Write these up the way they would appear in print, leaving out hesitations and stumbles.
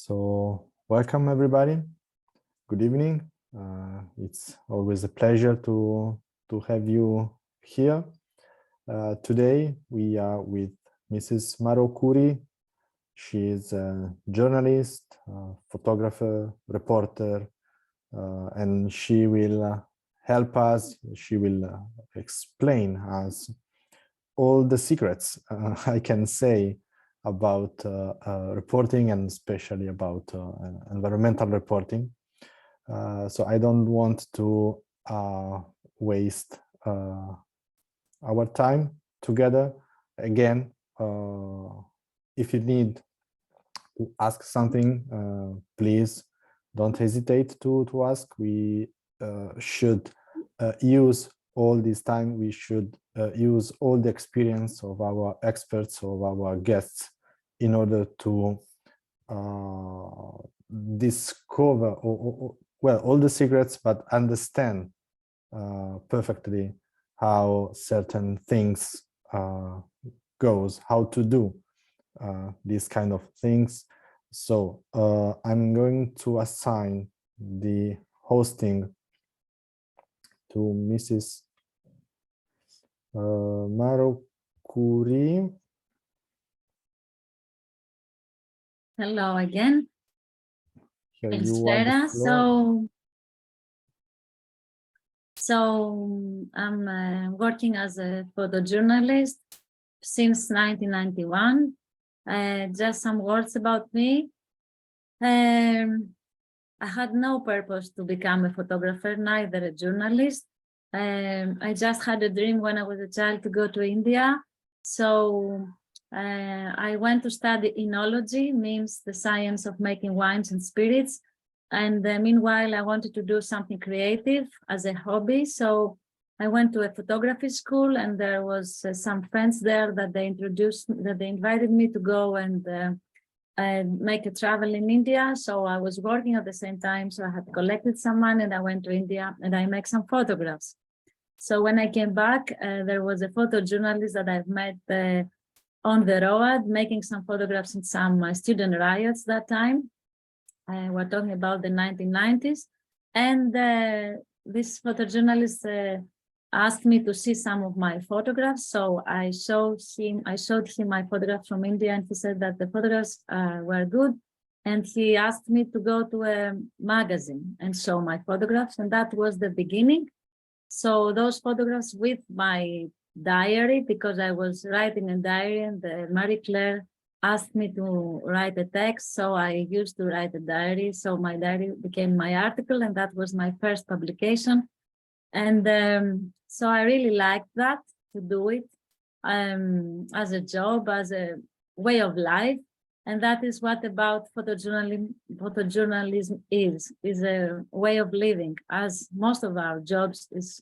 So welcome everybody. Good evening. It's always a pleasure to have you here. Today we are with Mrs. Maro Kouri. She is a journalist, photographer, reporter, and she will help us. She will explain us all the secrets I can say about reporting, and especially about environmental reporting. So I don't want to waste our time together. Again, if you need to ask something, please don't hesitate to ask. We should use all this time. We should use all the experience of our experts, of our guests, in order to discover all the secrets, but understand perfectly how certain things goes, how to do these kind of things. So I'm going to assign the hosting to Mrs. Maro Kouri. Hello again. Here Thanks, you are the Vera. floor. So I'm working as a photojournalist since 1991. Just some words about me. I had no purpose to become a photographer, neither a journalist. I just had a dream when I was a child to go to India. So I went to study enology, means the science of making wines and spirits. And meanwhile, I wanted to do something creative as a hobby. So I went to a photography school, and there was some friends there that they invited me to go and make a travel in India. So I was working at the same time. So I had collected some money, and I went to India and I make some photographs. So when I came back, there was a photojournalist that I've met on the road, making some photographs in some student riots that time. We're talking about the 1990s. And this photojournalist asked me to see some of my photographs. So I showed him my photographs from India, and he said that the photographs were good. And he asked me to go to a magazine and show my photographs. And that was the beginning. So those photographs with my diary, because I was writing a diary, and Marie Claire asked me to write a text. So I used to write a diary. So my diary became my article, and that was my first publication. And so I really liked that, to do it as a job, as a way of life. And that is what about photojournalism is a way of living, as most of our jobs is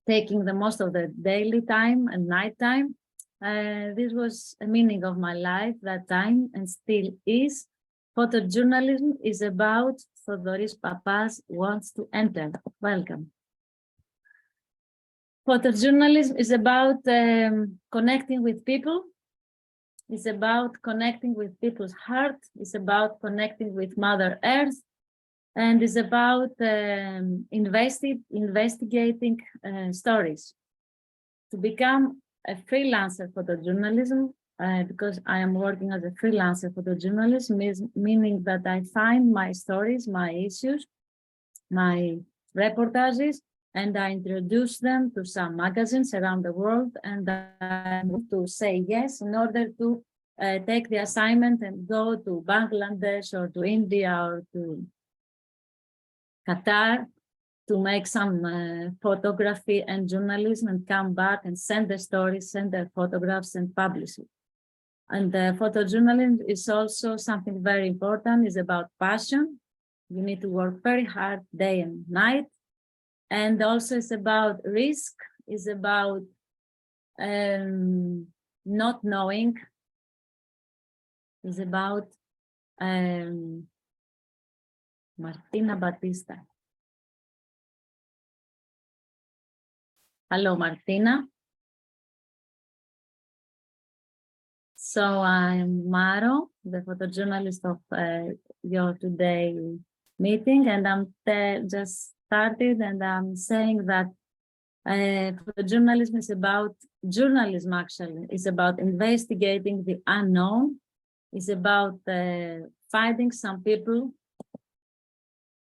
taking the most of the daily time and night time. This was a meaning of my life that time, and still is. Photojournalism is about Thodoris Papas wants to enter. Welcome. Photojournalism is about connecting with people. It's about connecting with people's heart. It's about connecting with Mother Earth. And it's about investigating stories. To become a freelancer photojournalism, because I am working as a freelancer photojournalist, meaning that I find my stories, my issues, my reportages, and I introduce them to some magazines around the world, and I move to say yes in order to take the assignment and go to Bangladesh or to India or to Qatar to make some photography and journalism, and come back and send the stories, send their photographs, and publish it. And photojournalism is also something very important. It's about passion. You need to work very hard day and night. And also it's about risk. It's about not knowing. It's about Martina Batista. Hello, Martina. So I'm Maro, the photojournalist of your today meeting, and I'm just started, and I'm saying that photojournalism is about journalism. Actually, it's about investigating the unknown. It's about finding some people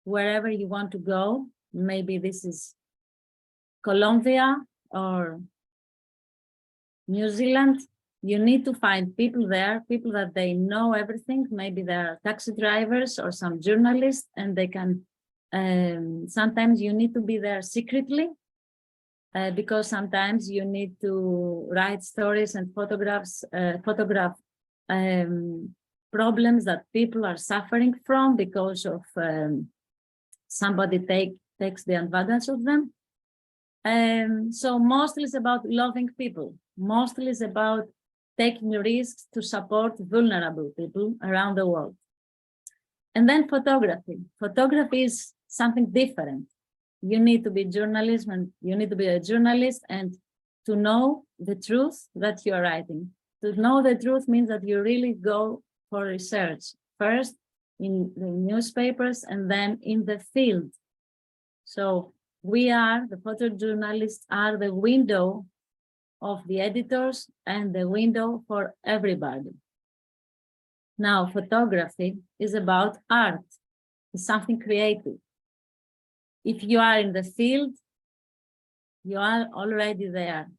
wherever you want to go. Maybe this is Colombia or New Zealand. You need to find people there, people that they know everything. Maybe they're taxi drivers or some journalists, and they can, sometimes you need to be there secretly because sometimes you need to write stories and photograph problems that people are suffering from because of somebody takes the advantage of them. So mostly it's about loving people. Mostly it's about taking risks to support vulnerable people around the world. And then photography. Photography is something different. You need to be journalism, you need to be a journalist and to know the truth that you're writing. To know the truth means that you really go for research, first in the newspapers and then in the field. So we are, the photojournalists are the window of the editors and the window for everybody. Now, photography is about art, it's something creative. If you are in the field, you are already there.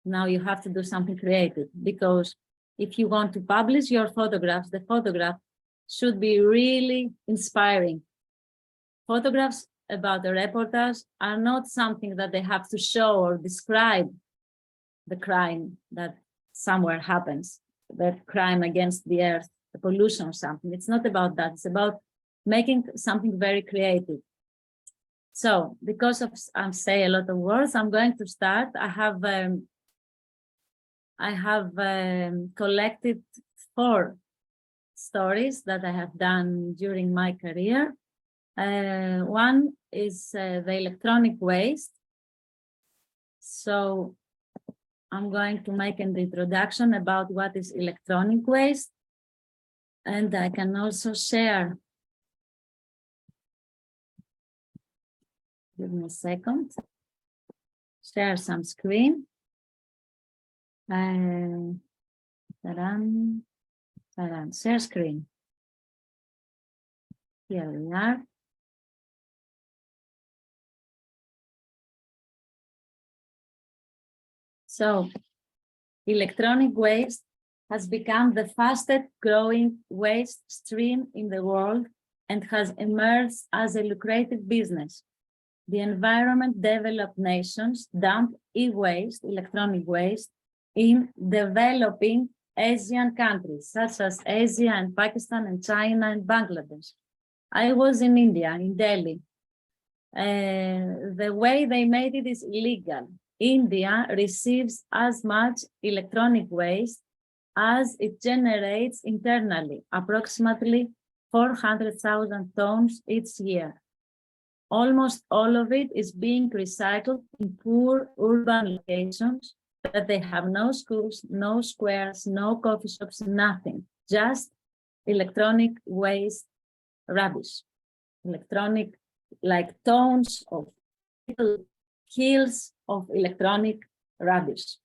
Now you have to do something creative, because if you want to publish your photographs, the photograph should be really inspiring. Photographs about a reportage are not something that they have to show or describe the crime that somewhere happens, the crime against the earth, the pollution or something. It's not about that. It's about making something very creative. So because of I'm saying a lot of words, I'm going to start. I have collected 4 stories that I have done during my career. One is the electronic waste. So I'm going to make an introduction about what is electronic waste, and I can also share. Give me a second. Share some screen. Share screen. Here we are. So, electronic waste has become the fastest growing waste stream in the world and has emerged as a lucrative business. The environment developed nations dump e-waste, electronic waste, in developing Asian countries, such as Asia and Pakistan and China and Bangladesh. I was in India, in Delhi. The way they made it is illegal. India receives as much electronic waste as it generates internally, approximately 400,000 tons each year. Almost all of it is being recycled in poor urban locations that they have no schools, no squares, no coffee shops, nothing, just electronic waste rubbish. Electronic, like tons of little hills of electronic rubbish.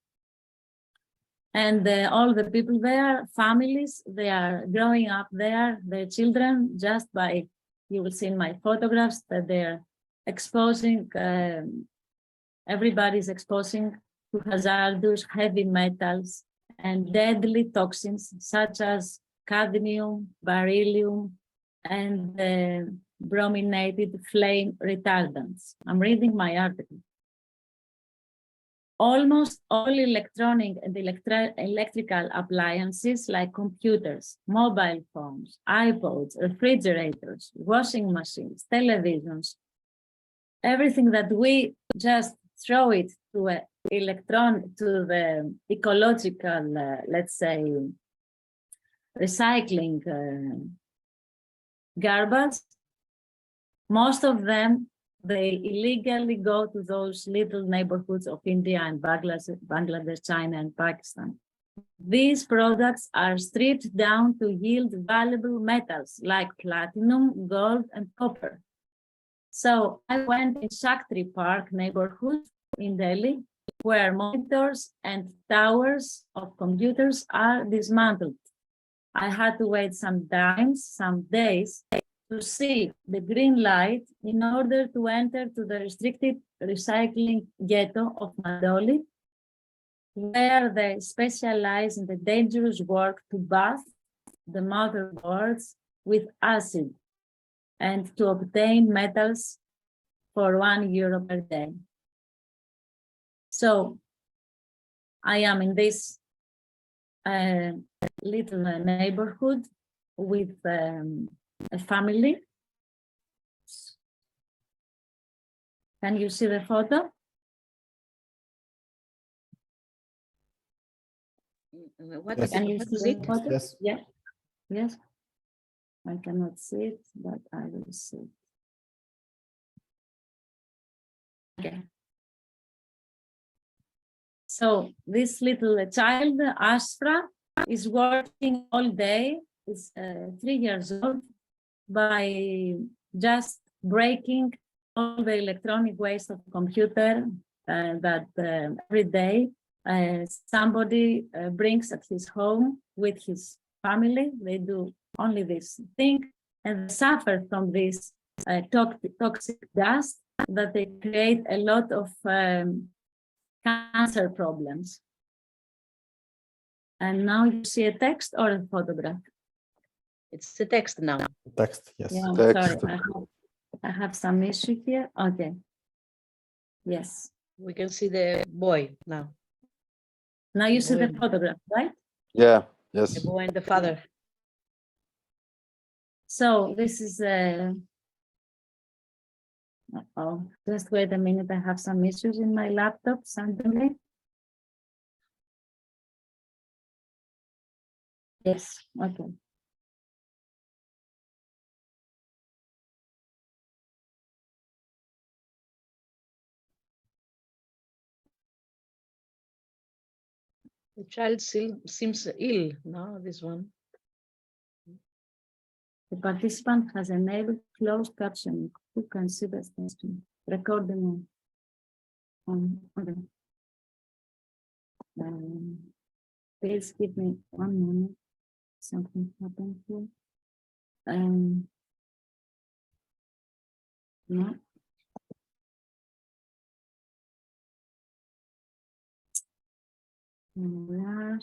And all the people there, families, they are growing up there, their children, just by, you will see in my photographs that they're exposing, everybody's exposing to hazardous heavy metals and deadly toxins such as cadmium, beryllium, and brominated flame retardants. I'm reading my article. Almost all electronic and electrical appliances like computers, mobile phones, iPods, refrigerators, washing machines, televisions, everything that we just throw it to the ecological, let's say, recycling garbage, most of them, they illegally go to those little neighborhoods of India and Bangladesh, China and Pakistan. These products are stripped down to yield valuable metals like platinum, gold, and copper. So I went in Shakti Park neighborhood in Delhi, where monitors and towers of computers are dismantled. I had to wait some days, to see the green light in order to enter to the restricted recycling ghetto of Mandoli, where they specialize in the dangerous work to bath the motherboards with acid and to obtain metals for €1 per day. So I am in this little neighborhood with a family. Can you see the photo? What Yes. Can you what see is the it? photo? Yes. Yeah. Yes. I cannot see it, but I will see it. Okay. So this little child, Ashra, is working all day. Is 3 years old, by just breaking all the electronic waste of computer that every day somebody brings at his home with his family. They do only this thing and suffer from this toxic dust that they create a lot of cancer problems. And now you see a text or a photograph? It's the text now. Text, yes. Yeah, I'm Text. sorry. I have some issue here. Okay. Yes. We can see the boy now. Now you see the Boy. photograph, right? Yeah, The yes. boy and the father. So this is oh, just wait a minute. I have some issues in my laptop suddenly. Yes. Okay. The child seems ill, no, this one. The participant has enabled closed captioning. Who can see the session? Recording. Okay. Please give me 1 minute. Something happened here. No. Where?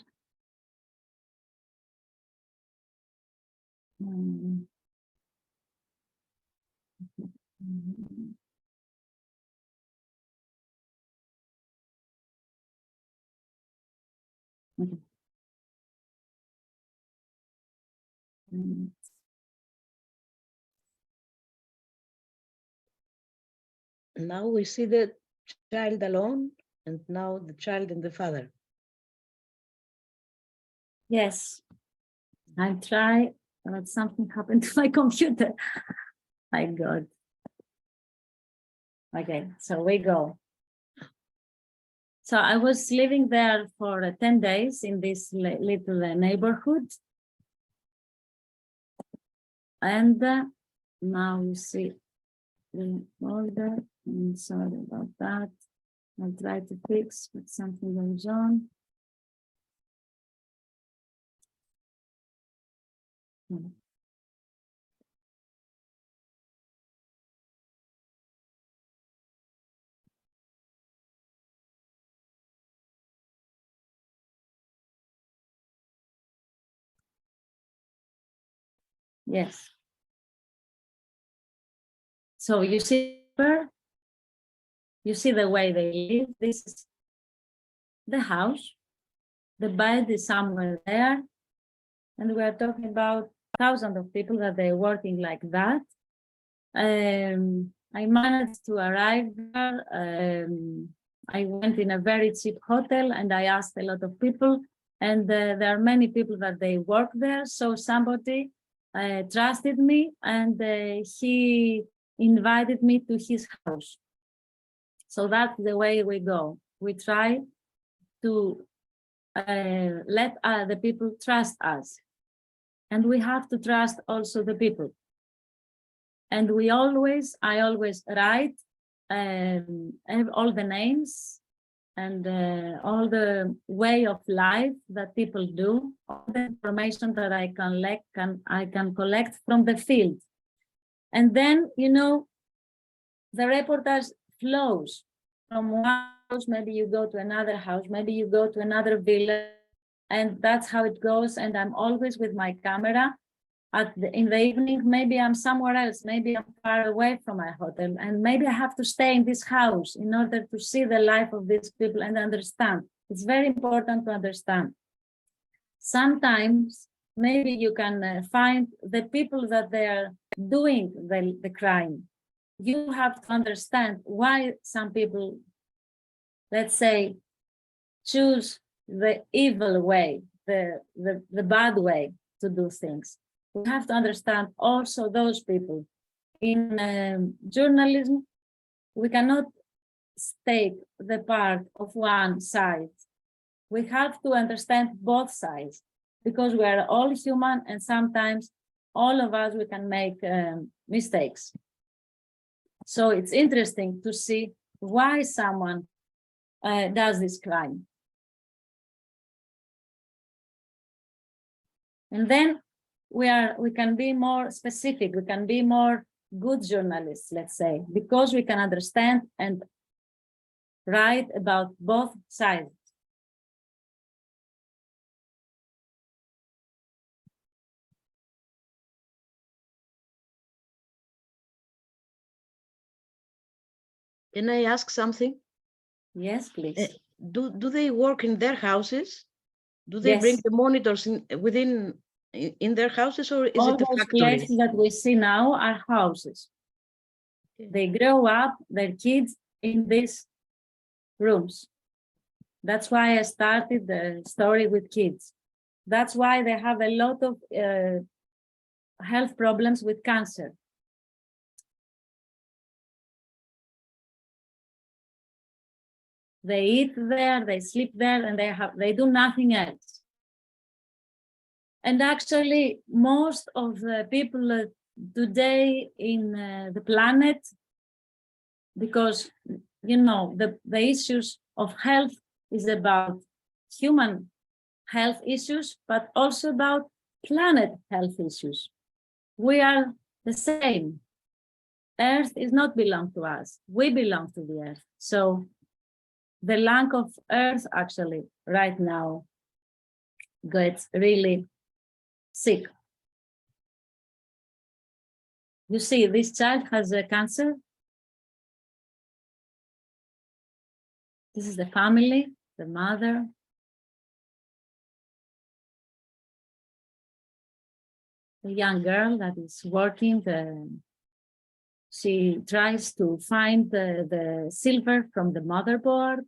Okay. Now we see the child alone, and now the child and the father. Yes, I try, but something happened to my computer. My God. Okay, so we go. So I was living there for 10 days in this little neighborhood. And now you see the order. I'm sorry about that. I'll try to fix, but something goes on. Yes. So you see the way they live. This is the house. The bed is somewhere there. And we are talking about thousands of people that they're working like that. I managed to arrive there. I went in a very cheap hotel and I asked a lot of people, and there are many people that they work there. So somebody trusted me and he invited me to his house. So that's the way we go. We try to let the people trust us. And we have to trust also the people. And I always write all the names and all the way of life that people do, all the information that I can collect from the field. And then, the reportage flows from one house, maybe you go to another house, maybe you go to another village, and that's how it goes. And I'm always with my camera. In the evening, maybe I'm somewhere else, maybe I'm far away from my hotel, and maybe I have to stay in this house in order to see the life of these people and understand. It's very important to understand. Sometimes, maybe you can find the people that they are doing the crime. You have to understand why some people, let's say, choose the evil way, the bad way to do things. We have to understand also those people. In journalism, we cannot take the part of one side. We have to understand both sides because we are all human, and sometimes all of us, we can make mistakes. So it's interesting to see why someone does this crime. And then we can be more specific, we can be more good journalists, let's say, because we can understand and write about both sides. Can I ask something? Yes, please. Do they work in their houses? Do they Yes. bring the monitors in their houses, or is All it a those factory? places that we see now are houses. Okay. They grow up, their kids, in these rooms. That's why I started the story with kids. That's why they have a lot of health problems with cancer. They eat there, they sleep there, and they do nothing else. And actually, most of the people today in the planet, because the issues of health is about human health issues, but also about planet health issues. We are the same. Earth is not belong to us. We belong to the earth. So the lack of earth actually right now gets really sick. You see, this child has a cancer. This is the family, the mother. The young girl that is working, she tries to find the silver from the motherboard.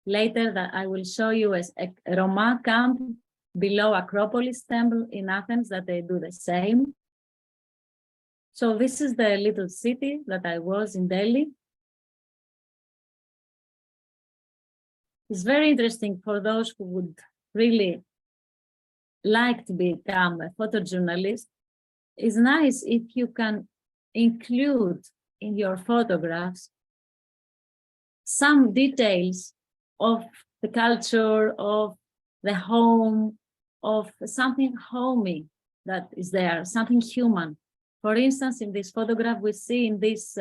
Later, that I will show you a Roma camp below Acropolis Temple in Athens that they do the same. So this is the little city that I was in Delhi. It's very interesting for those who would really like to become a photojournalist. It's nice if you can include in your photographs some details of the culture, of the home, of something homey that is there, something human. For instance, in this photograph, we see in this,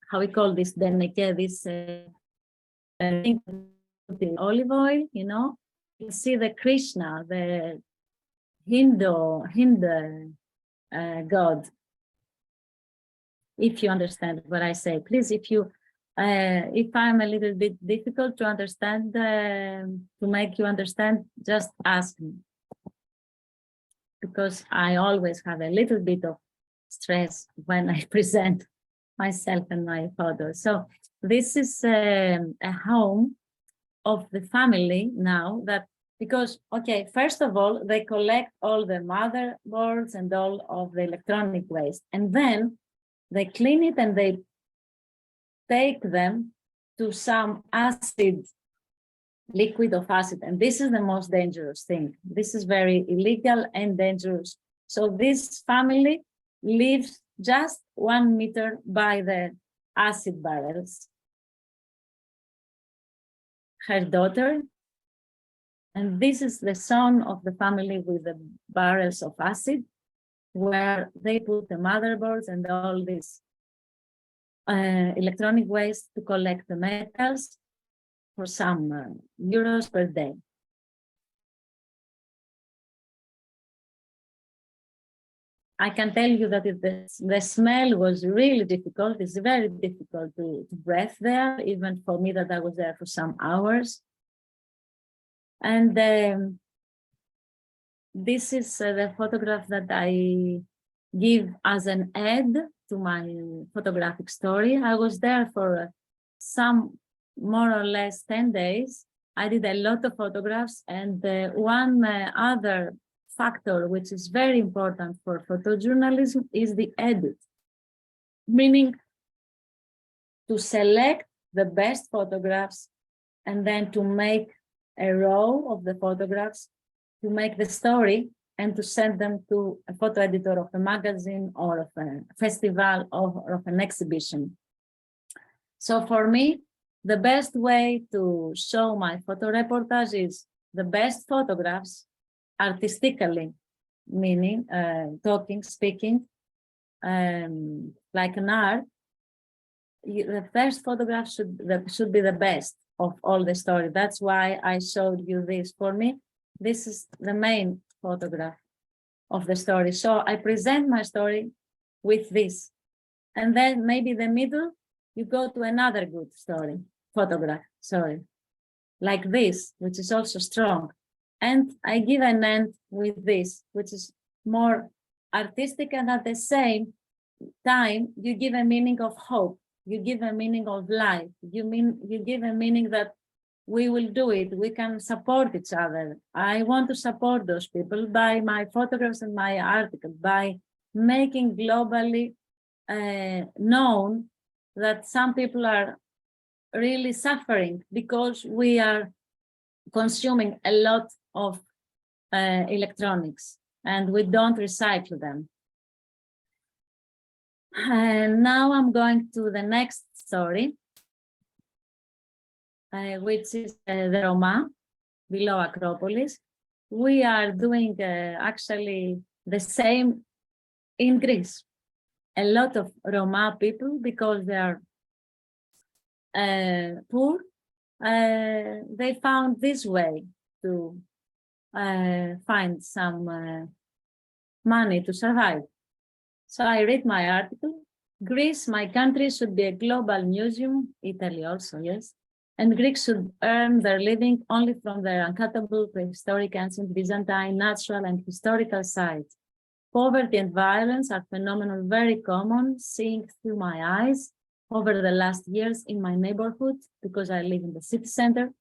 how we call this, deneke, this thing, the olive oil, you see the Krishna, the Hindu God. If you understand what I say, please, if I'm a little bit difficult to understand, to make you understand, just ask me. Because I always have a little bit of stress when I present myself and my photos. So this is a home of the family now that, because, okay, first of all, they collect all the motherboards and all of the electronic waste, and then they clean it and they take them to some acid, liquid of acid. And this is the most dangerous thing. This is very illegal and dangerous. So this family lives just 1 meter by the acid barrels. Her daughter, and this is the son of the family with the barrels of acid, where they put the motherboards and all this electronic waste to collect the metals for some euros per day. I can tell you that the smell was really difficult. It's very difficult to breathe there, even for me that I was there for some hours. And this is the photograph that I give as an aid to my photographic story. I was there for some more or less 10 days. I did a lot of photographs, and one other factor which is very important for photojournalism is the edit, meaning to select the best photographs and then to make a row of the photographs to make the story and to send them to a photo editor of a magazine or of a festival or of an exhibition. So for me, the best way to show my photo reportage is the best photographs artistically, meaning talking, speaking, like an art. The first photograph should be the best of all the story. That's why I showed you this. For me, this is the main photograph of the story. So I present my story with this. And then maybe the middle, you go to another good photograph, like this, which is also strong. And I give an end with this, which is more artistic, and at the same time, you give a meaning of hope. You give a meaning of life. You give a meaning that we will do it. We can support each other. I want to support those people by my photographs and my article, by making globally known that some people are really suffering because we are consuming a lot of electronics and we don't recycle them. And now I'm going to the next story, which is the Roma below Acropolis. We are doing actually the same in Greece. A lot of Roma people, because they are poor, they found this way to find some money to survive. So I read my article. Greece, my country, should be a global museum. Italy also, yes. And Greeks should earn their living only from their uncountable prehistoric, ancient, Byzantine, natural, and historical sites. Poverty and violence are phenomena very common, seeing through my eyes over the last years in my neighborhood, because I live in the city center.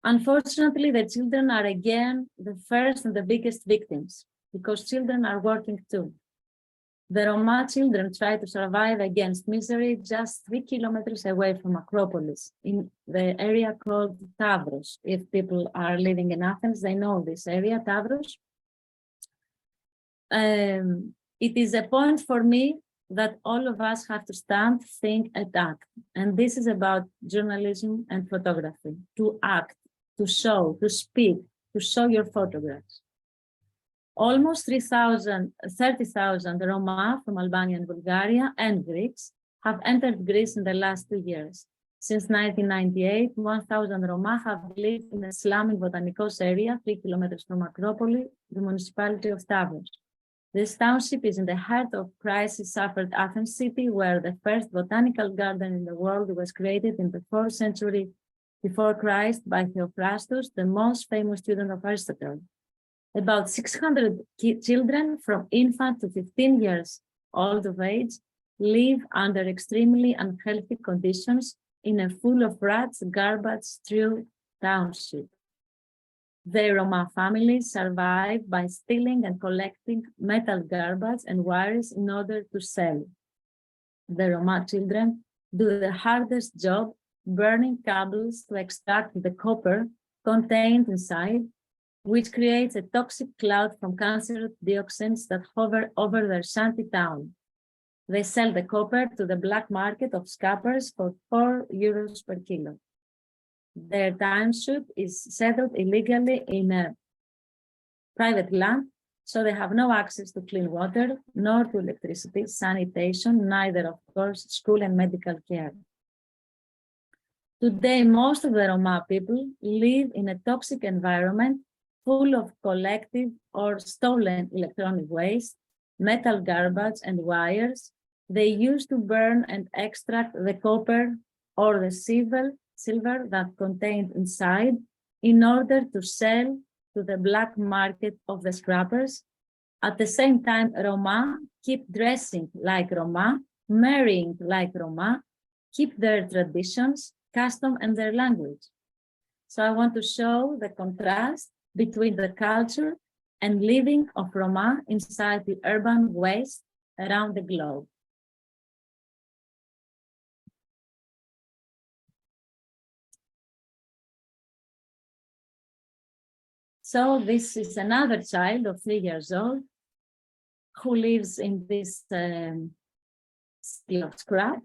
Unfortunately, the children are again the first and the biggest victims, because children are working too. The Roma children try to survive against misery just 3 kilometers away from Acropolis, in the area called Tavros. If people are living in Athens, they know this area, Tavros. It is a point for me that all of us have to stand, think, and act. And this is about journalism and photography, to act, to show, to speak, to show your photographs. Almost 30,000 Roma from Albania and Bulgaria and Greeks have entered Greece in the last 2 years. Since 1998, 1,000 Roma have lived in the slum in Botanikos area, 3 kilometers from Acropolis, the municipality of Stavros. This township is in the heart of crisis-suffered Athens city, where the first botanical garden in the world was created in the 4th century before Christ by Theophrastus, the most famous student of Aristotle. About 600 children from infant to 15 years old of age live under extremely unhealthy conditions in a full of rats, garbage strewn township. The Roma families survive by stealing and collecting metal garbage and wires in order to sell. The Roma children do the hardest job burning cables to extract the copper contained inside, which creates a toxic cloud from cancerous dioxins that hover over their shanty town. They sell the copper to the black market of scalpers for €4 per kilo. Their timeship is settled illegally in a private land, so they have no access to clean water, nor to electricity, sanitation, neither, of course, school and medical care. Today, most of the Roma people live in a toxic environment full of collective or stolen electronic waste, metal garbage, and wires. They used to burn and extract the copper or the silver that contained inside in order to sell to the black market of the scrappers. At the same time, Roma keep dressing like Roma, marrying like Roma, keep their traditions, custom, and their language. So I want to show the contrast between the culture and living of Roma inside the urban waste around the globe. So this is another child of 3 years old who lives in this city of scrap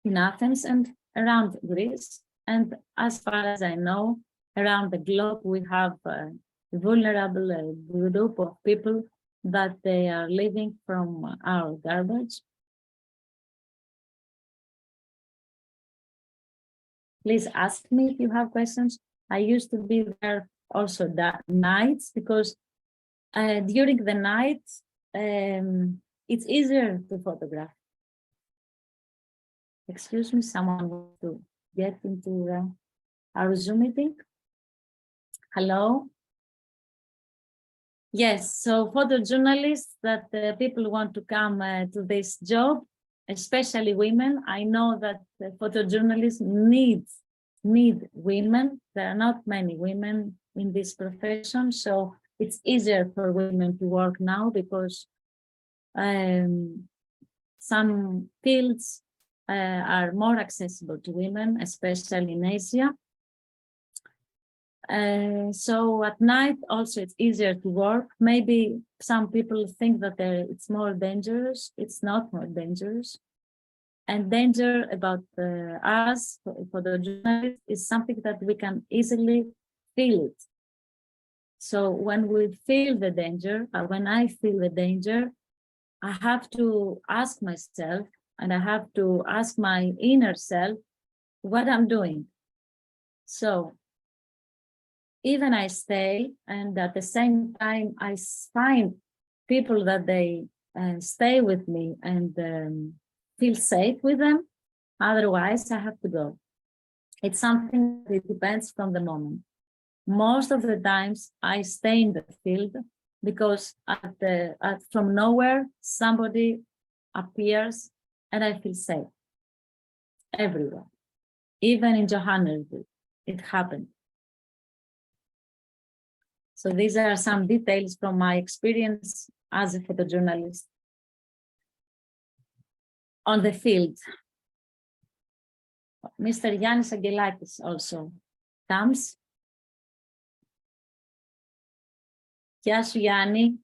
in Athens and around Greece. And as far as I know, around the globe, we have a vulnerable group of people that they are living from our garbage. Please ask me if you have questions. I used to be there also that nights because during the night, it's easier to photograph. Excuse me, someone wants to get into our Zoom meeting. Hello? Yes, so photojournalists that people want to come to this job, especially women. I know that photojournalists need women. There are not many women in this profession, so it's easier for women to work now because some fields are more accessible to women, especially in Asia. So at night also it's easier to work. Maybe some people think that it's more dangerous. It's not more dangerous. And danger about us, for the journalists, is something that we can easily feel it. So when we feel the danger, or when I feel the danger, I have to ask myself, and I have to ask my inner self what I'm doing. So even I stay, and at the same time, I find people that they stay with me and feel safe with them. Otherwise, I have to go. It's something that depends from the moment. Most of the times, I stay in the field because from nowhere, somebody appears and I feel safe. Everywhere. Even in Johannesburg, it happened. So these are some details from my experience as a photojournalist on the field. Mr. Yannis Angelakis also comes. Γεια σου, Γιάννη.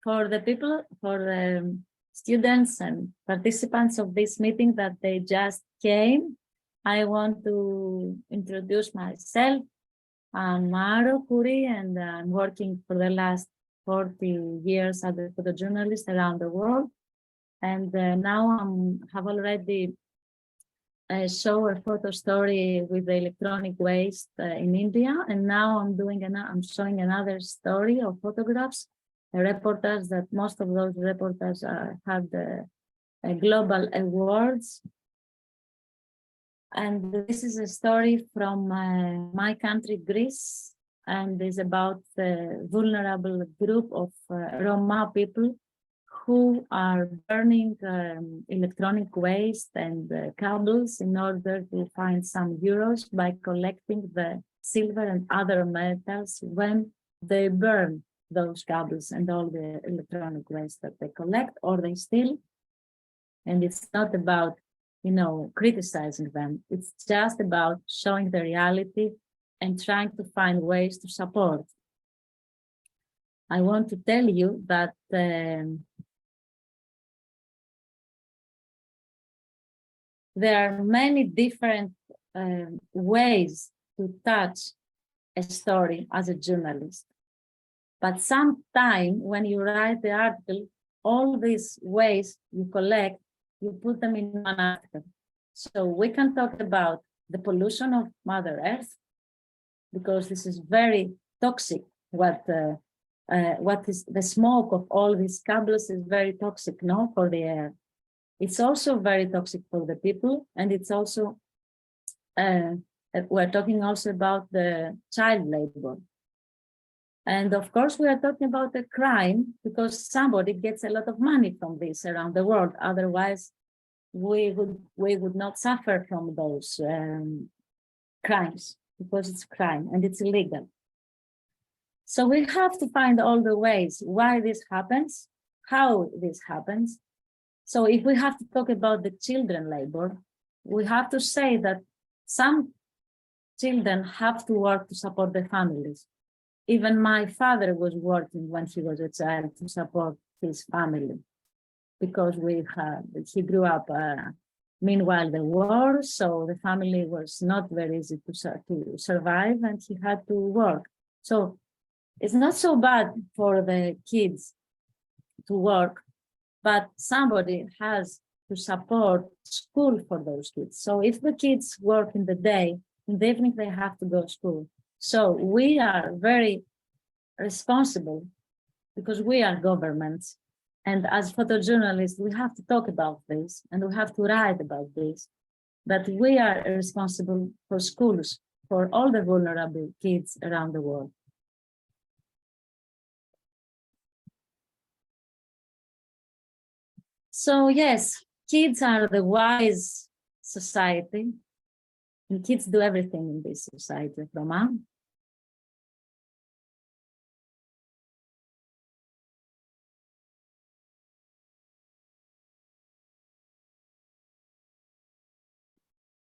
For the people, for the students and participants of this meeting that they just came, I want to introduce myself. I'm Maro Kouri, and I'm working for the last 40 years as a photojournalist around the world. And now I have already show a photo story with the electronic waste in India, and now I'm showing another story of photographs, a reportage that most of those reportages had global awards. And this is a story from my country, Greece, and is about the vulnerable group of Roma people who are burning electronic waste and cables in order to find some euros by collecting the silver and other metals when they burn those cables and all the electronic waste that they collect or they steal. And it's not about, criticizing them. It's just about showing the reality and trying to find ways to support. I want to tell you that there are many different ways to touch a story as a journalist. But sometime when you write the article, all these ways you collect, you put them in one article. So we can talk about the pollution of Mother Earth, because this is very toxic. What is the smoke of all these cables is very toxic, no, for the air. It's also very toxic for the people, and it's also we're talking also about the child labor. And of course, we are talking about a crime because somebody gets a lot of money from this around the world. Otherwise, we would not suffer from those crimes, because it's crime and it's illegal. So we have to find all the ways why this happens, how this happens. So if we have to talk about the children labor, we have to say that some children have to work to support their families. Even my father was working when he was a child to support his family, because he grew up meanwhile the war, so the family was not very easy to survive, and he had to work. So it's not so bad for the kids to work, but somebody has to support school for those kids. So if the kids work in the day, in the evening they have to go to school. So we are very responsible because we are governments. And as photojournalists, we have to talk about this and we have to write about this, that we are responsible for schools, for all the vulnerable kids around the world. So yes, kids are the wise society, and kids do everything in this society, Roma.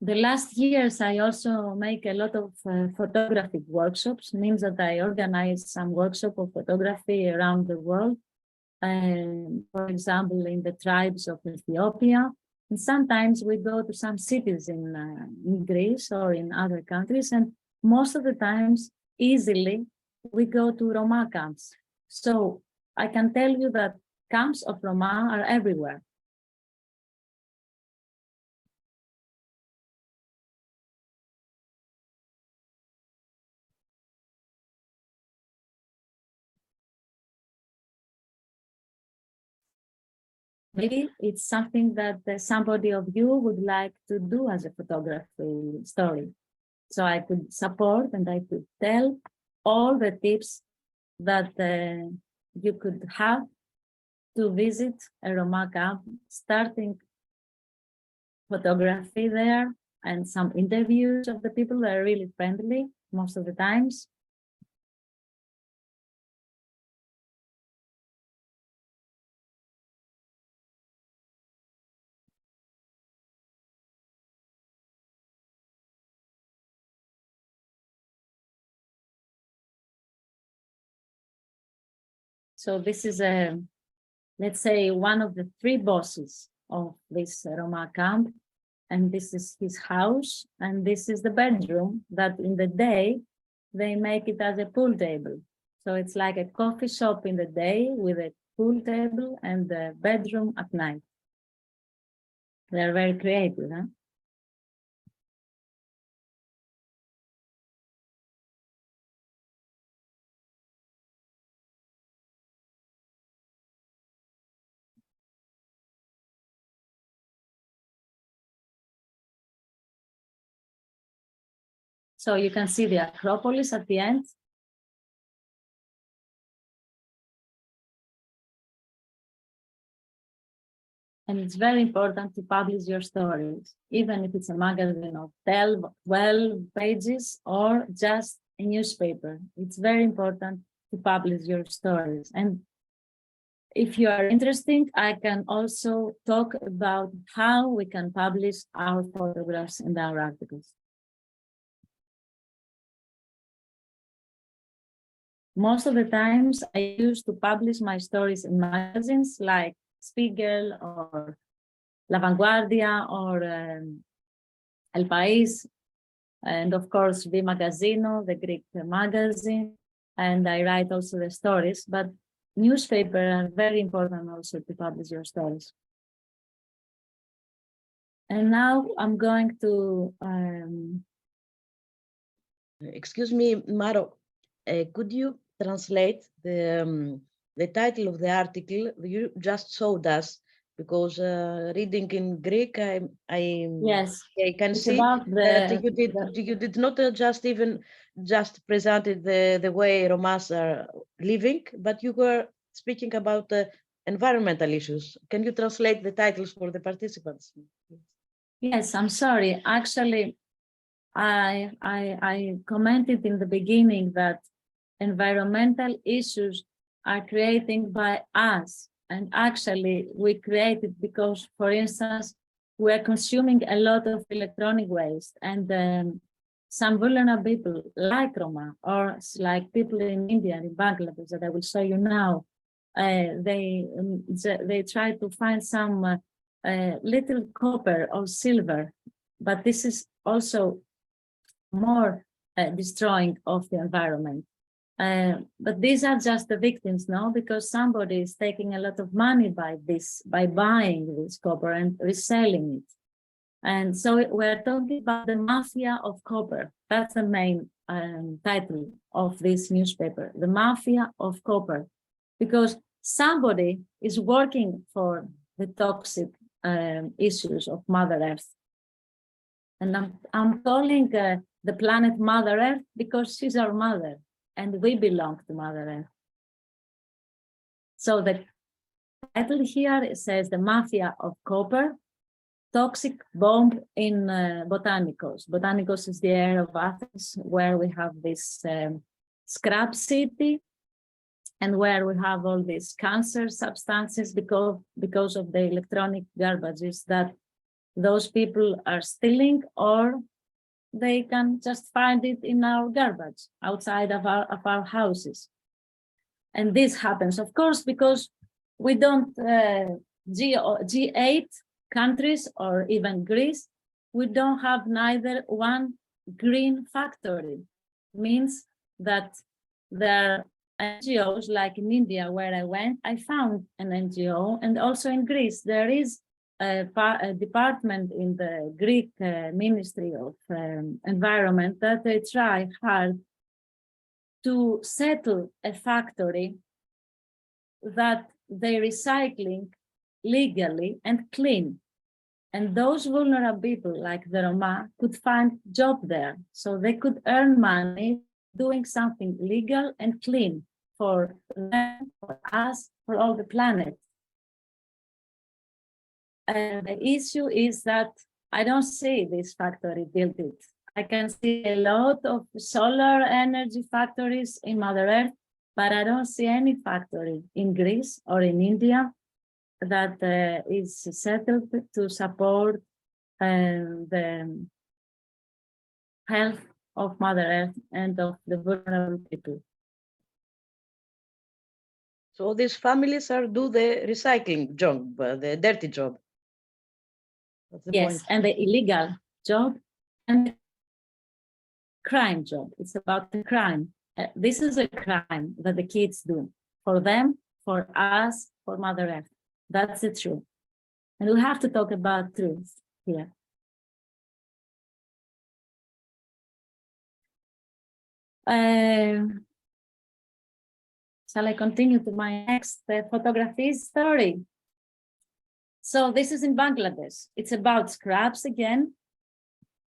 The last years, I also make a lot of photographic workshops, means that I organize some workshop of photography around the world. For example, in the tribes of Ethiopia. And sometimes we go to some cities in Greece or in other countries, and most of the times, easily, we go to Roma camps. So I can tell you that camps of Roma are everywhere. Maybe it's something that somebody of you would like to do as a photography story. So I could support and I could tell all the tips that you could have to visit a Roma camp, starting photography there and some interviews of the people that are really friendly most of the times. So this is let's say, one of the three bosses of this Roma camp. And this is his house. And this is the bedroom that in the day, they make it as a pool table. So it's like a coffee shop in the day with a pool table and the bedroom at night. They're very creative, huh? So you can see the Acropolis at the end. And it's very important to publish your stories, even if it's a magazine of 12 pages or just a newspaper. It's very important to publish your stories. And if you are interested, I can also talk about how we can publish our photographs in our articles. Most of the times I used to publish my stories in magazines like Spiegel or La Vanguardia or El País, and of course V Magazino, the Greek magazine, and I write also the stories, but newspapers are very important also to publish your stories. And now I'm going to... Excuse me, Maro, could you translate the title of the article you just showed us? Because reading in Greek, Yes, I can it's see about that you did not just presented the way Romas are living, but you were speaking about environmental issues. Can you translate the titles for the participants? Yes, I'm sorry. Actually, I commented in the beginning that environmental issues are created by us. And actually, we create it because, for instance, we are consuming a lot of electronic waste, and some vulnerable people like Roma or like people in India and in Bangladesh that I will show you now, they try to find some little copper or silver, but this is also more destroying of the environment. But these are just the victims now, because somebody is taking a lot of money by buying this copper and reselling it. And so we're talking about the mafia of copper. That's the main title of this newspaper, the mafia of copper, because somebody is working for the toxic issues of Mother Earth. And I'm calling the planet Mother Earth because she's our mother, and we belong to Mother Earth. So the title here says the mafia of copper, toxic bomb in Botanicos. Botanicos is the area of Athens where we have this scrap city and where we have all these cancer substances because of the electronic garbages that those people are stealing, or they can just find it in our garbage outside of our houses. And this happens, of course, because we don't, G8 countries or even Greece, we don't have neither one green factory. Means that there are NGOs, like in India where I went, I found an NGO, and also in Greece there is a department in the Greek Ministry of Environment that they try hard to settle a factory that they're recycling legally and clean. And those vulnerable people like the Roma could find job there. So they could earn money doing something legal and clean for them, for us, for all the planet. And the issue is that I don't see this factory built it. I can see a lot of solar energy factories in Mother Earth, but I don't see any factory in Greece or in India that is settled to support the health of Mother Earth and of the vulnerable people. So these families do the recycling job, the dirty job. That's the Yes, point. and the illegal job and the crime job. It's about the crime. This is a crime that the kids do for them, for us, for Mother Earth. That's the truth. And we have to talk about truth here. Shall I continue to my next photography story? So this is in Bangladesh. It's about scraps again.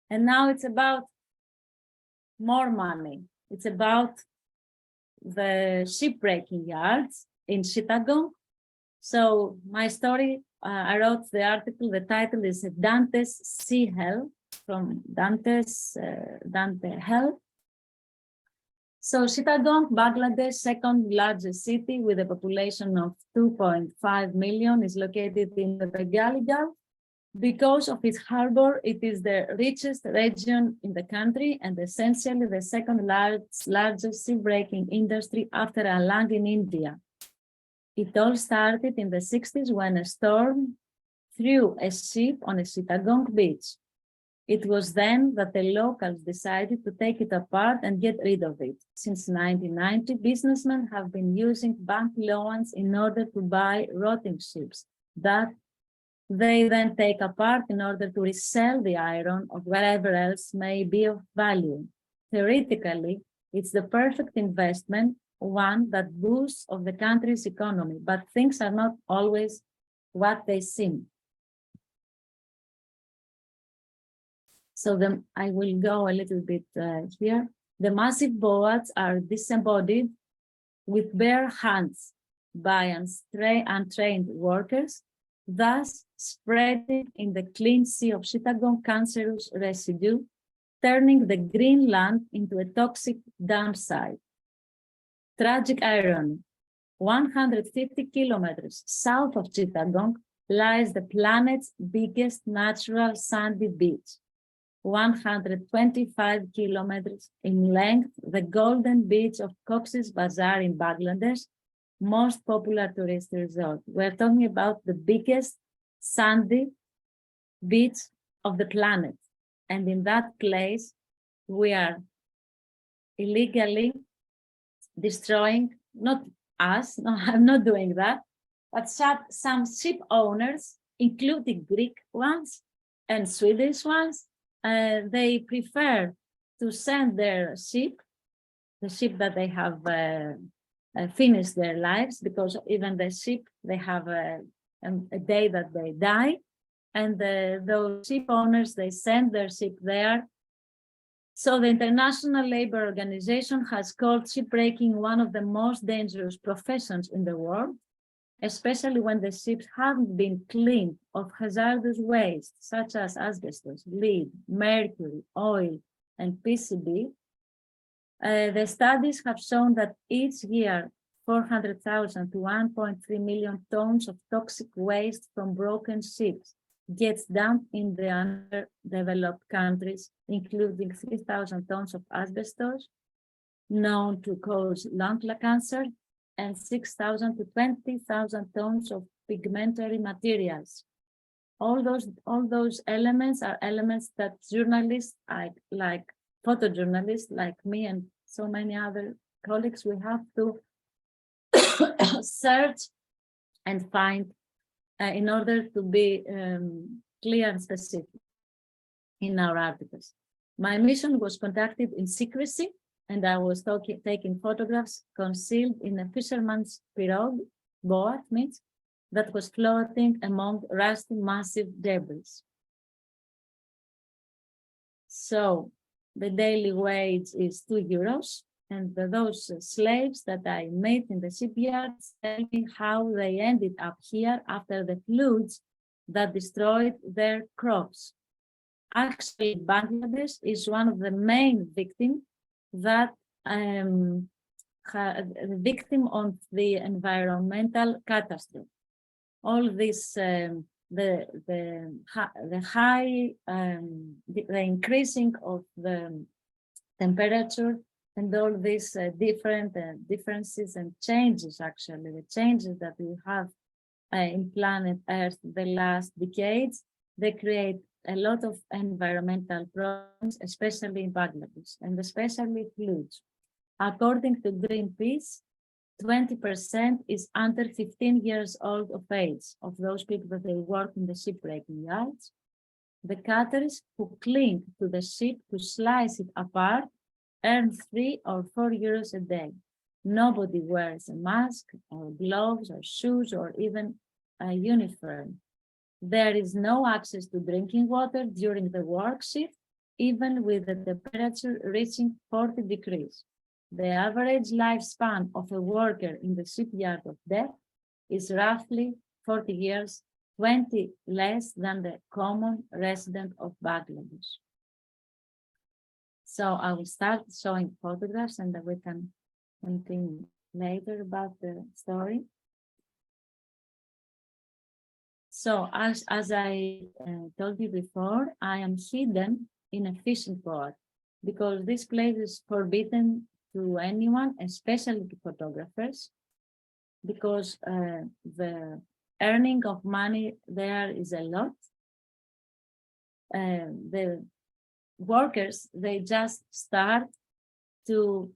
And now it's about more money. It's about the shipbreaking yards in Chicago. So my story, I wrote the article, the title is Dante's Sea Hell, from Dante's Dante Hell. So Chittagong, Bangladesh, second largest city with a population of 2.5 million, is located in the Bengali Gulf. Because of its harbor, it is the richest region in the country and essentially the second largest shipbreaking industry after Alang in India. It all started in the 60s when a storm threw a ship on a Chittagong beach. It was then that the locals decided to take it apart and get rid of it. Since 1990, businessmen have been using bank loans in order to buy rotting ships that they then take apart in order to resell the iron or whatever else may be of value. Theoretically, it's the perfect investment, one that boosts of the country's economy, but things are not always what they seem. So I will go a little bit here. The massive boats are disembodied with bare hands by untrained workers, thus spreading in the clean sea of Chittagong cancerous residue, turning the green land into a toxic dump site. Tragic irony, 150 kilometers south of Chittagong lies the planet's biggest natural sandy beach. 125 kilometers in length, the golden beach of Cox's Bazar in Bangladesh, most popular tourist resort. We're talking about the biggest sandy beach of the planet. And in that place, we are illegally destroying, not us, no, I'm not doing that, but some ship owners, including Greek ones and Swedish ones, they prefer to send their ship, the ship that they have finished their lives, because even the ship, they have a day that they die, and those ship owners, they send their ship there. So the International Labour Organization has called shipbreaking one of the most dangerous professions in the world, especially when the ships haven't been cleaned of hazardous waste, such as asbestos, lead, mercury, oil, and PCB. The studies have shown that each year, 400,000 to 1.3 million tons of toxic waste from broken ships gets dumped in the underdeveloped countries, including 3,000 tons of asbestos, known to cause lung cancer, and 6,000 to 20,000 tons of pigmentary materials. All those elements are elements that journalists like photojournalists like me and so many other colleagues, we have to search and find in order to be clear and specific in our articles. My mission was conducted in secrecy, and I was taking photographs concealed in a fisherman's pirogue, boat means, that was floating among rusty massive debris. So the daily wage is €2, and those slaves that I met in the shipyards tell me how they ended up here after the floods that destroyed their crops. Actually, Bangladesh is one of the main victims that victim of the environmental catastrophe. All this, the increasing of the temperature and all these differences and changes, actually, the changes that we have in planet Earth the last decades, they create a lot of environmental problems, especially in Bangladesh, and especially floods. According to Greenpeace, 20% is under 15 years old of age of those people that they work in the shipbreaking yards. The cutters who cling to the ship to slice it apart earn 3 or 4 euros a day. Nobody wears a mask or gloves or shoes or even a uniform. There is no access to drinking water during the work shift, even with the temperature reaching 40 degrees. The average lifespan of a worker in the shipyard of death is roughly 40 years, 20 less than the common resident of Bangladesh. So I will start showing photographs and then we can continue later about the story. So as I told you before, I am hidden in a fishing port because this place is forbidden to anyone, especially to photographers, because the earning of money there is a lot. The workers, they just start to,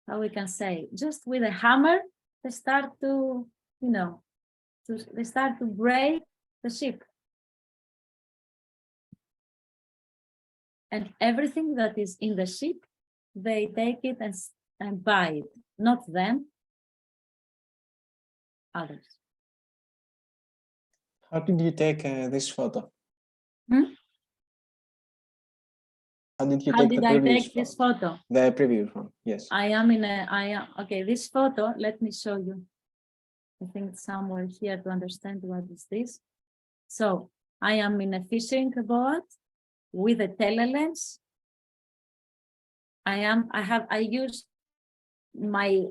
how we can say, just with a hammer, they start to, they start to break the ship. And everything that is in the ship, they take it and buy it, not them, others. How did you take this photo? Hmm? How did you How take did the I previous take this photo? photo? The previous one, yes. Okay, this photo, let me show you. I think it's somewhere here to understand what is this. So I am in a fishing boat with a telelens. I use the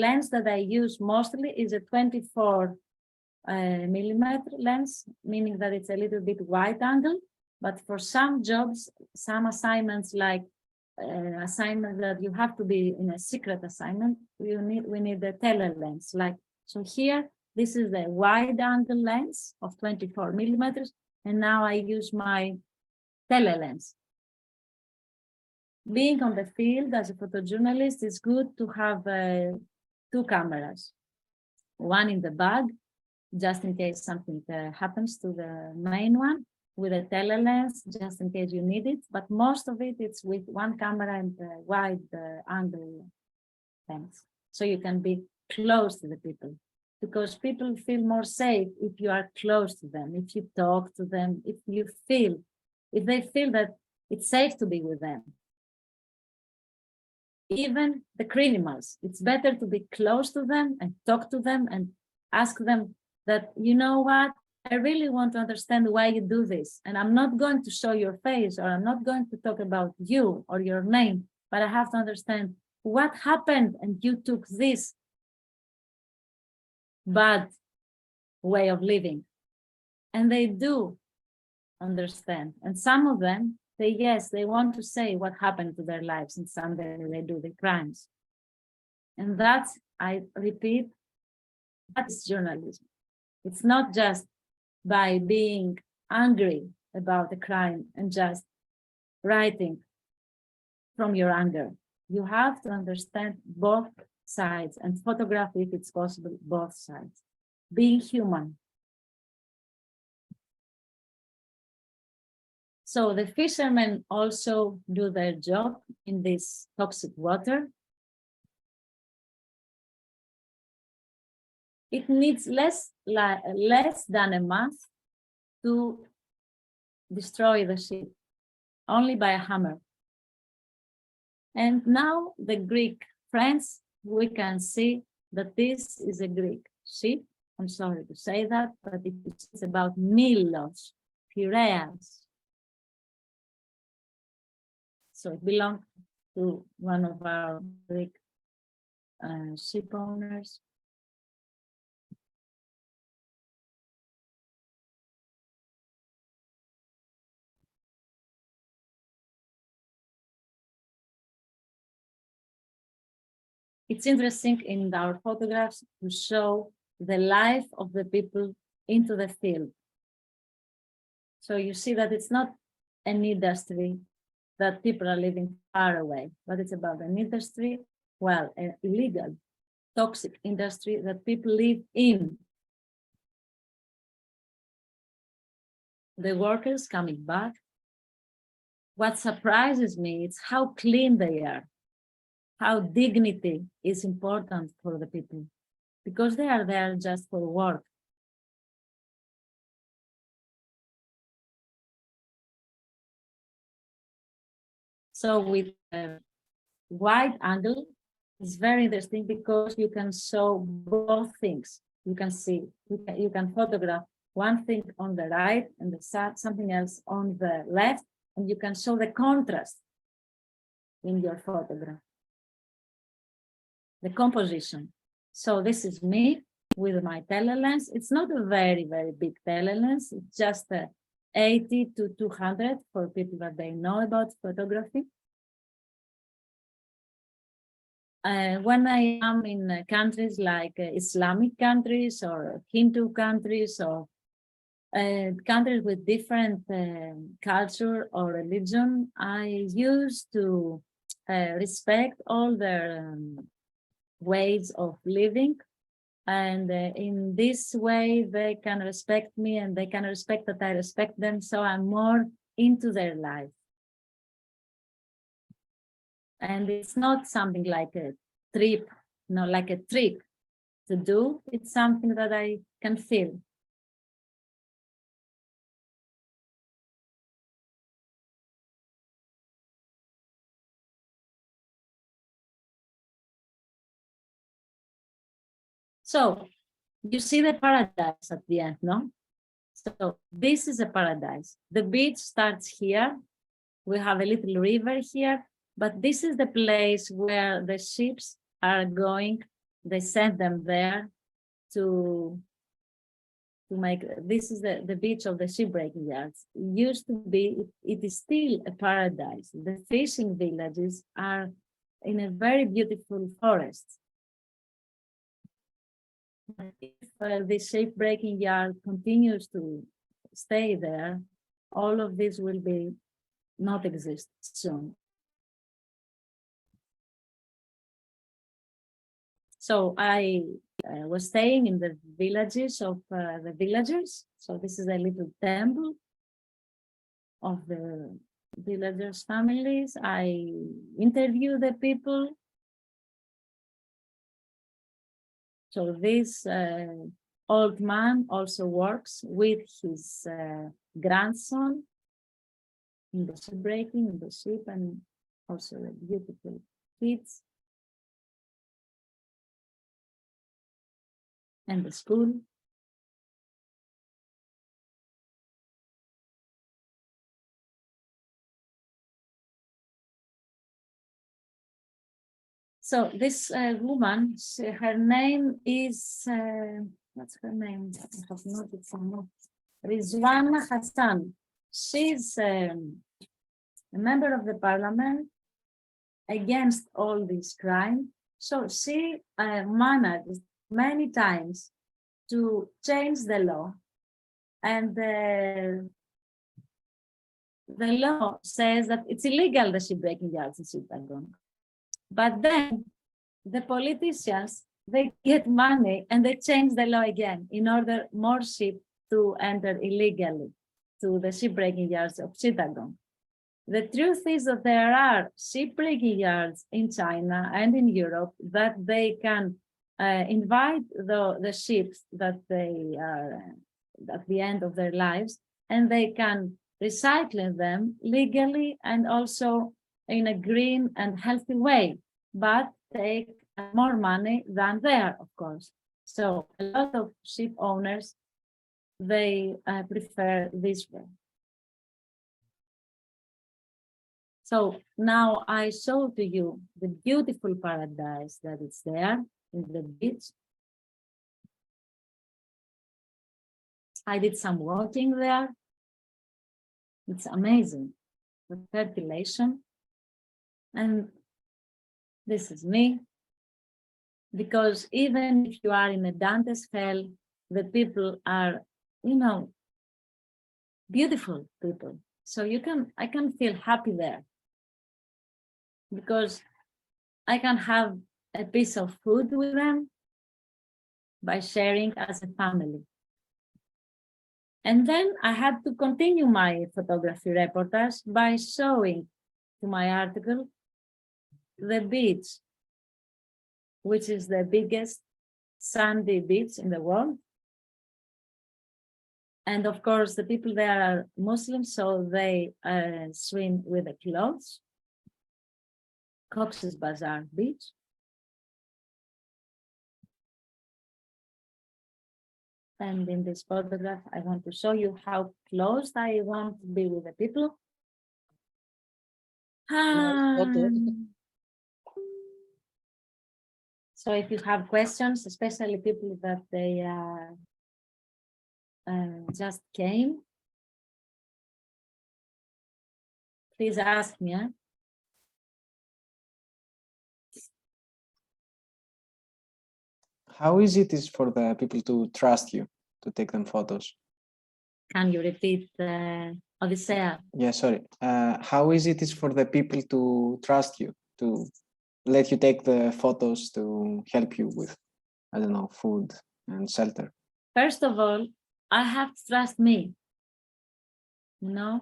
lens that I use mostly is a 24 millimeter lens, meaning that it's a little bit wide angle. But for some jobs, some assignments like assignment that you have to be in a secret assignment, we need the telelens. Like so here, this is the wide angle lens of 24 millimeters, and now I use my telelens. Being on the field as a photojournalist, it's good to have two cameras, one in the bag, just in case something happens to the main one, with a telelens, just in case you need it. But most of it, it's with one camera and wide angle lens. So you can be close to the people, because people feel more safe if you are close to them, if you talk to them, if they feel that it's safe to be with them. Even the criminals, it's better to be close to them and talk to them and ask them that, you know what, I really want to understand why you do this. And I'm not going to show your face, or I'm not going to talk about you or your name, but I have to understand what happened and you took this bad way of living. And they do understand. And some of them, they want to say what happened to their lives, and someday they do the crimes. And that's, I repeat, that's journalism. It's not just by being angry about the crime and just writing from your anger. You have to understand both sides and photograph, if it's possible, both sides. Being human. So the fishermen also do their job in this toxic water. It needs less than a month to destroy the ship, only by a hammer. And now the Greek friends, we can see that this is a Greek ship. I'm sorry to say that, but it's about Milos, Piraeus. So it belongs to one of our Greek ship owners. It's interesting in our photographs to show the life of the people into the field. So you see that it's not an industry that people are living far away, but it's about an industry, well, an illegal, toxic industry that people live in. The workers coming back. What surprises me is how clean they are, how dignity is important for the people, because they are there just for work. So with a wide angle, it's very interesting because you can show both things. You can see, you can photograph one thing on the right and something else on the left, and you can show the contrast in your photograph, the composition. So this is me with my telelens. It's not a very, very big telelens. It's just 80 to 200 for people that they know about photography. When I am in countries like Islamic countries or Hindu countries or countries with different culture or religion, I used to respect all their ways of living. And in this way, they can respect me and they can respect that I respect them. So I'm more into their life. And it's not something like a trip, like a trick to do. It's something that I can feel. So you see the paradise at the end, no? So this is a paradise. The beach starts here. We have a little river here, but this is the place where the ships are going. They send them there to make, this is the beach of the shipbreaking yards. It used to be, it is still a paradise. The fishing villages are in a very beautiful forest. If the shipbreaking yard continues to stay there, all of this will be not exist soon. So I was staying in the villages of the villagers. So this is a little temple of the villagers' families. I interview the people. So this old man also works with his grandson in the shipbreaking, in the ship, and also the beautiful kids and the school. So this woman, her name is, what's her name? I have noted somewhere. Rizwana Hassan. She's a member of the parliament against all this crime. So she managed many times to change the law. And the law says that it's illegal, the shipbreaking yards in Chittagong. But then the politicians, they get money and they change the law again in order more ships to enter illegally to the shipbreaking yards of Chittagong. The truth is that there are shipbreaking yards in China and in Europe that they can invite the ships that they are at the end of their lives, and they can recycle them legally and also in a green and healthy way, but take more money than there, of course. So a lot of ship owners, they prefer this way. So now I show to you the beautiful paradise that is there in the beach. I did some walking there. It's amazing, the fertilization. And this is me. Because even if you are in a Dante's hell, the people are, beautiful people. So I can feel happy there. Because I can have a piece of food with them by sharing as a family. And then I had to continue my photography reportage by showing to my article the beach, which is the biggest sandy beach in the world. And of course, the people there are Muslims, so they swim with the clothes. Cox's Bazar Beach. And in this photograph, I want to show you how close I want to be with the people. photo. So if you have questions, especially people that they just came, please ask me. How easy it is for the people to trust you to take them photos? Can you repeat, Odysseia? Yeah, sorry. How easy it is for the people to trust you, to let you take the photos to help you with, I don't know, food and shelter? First of all, I have to trust me. You know,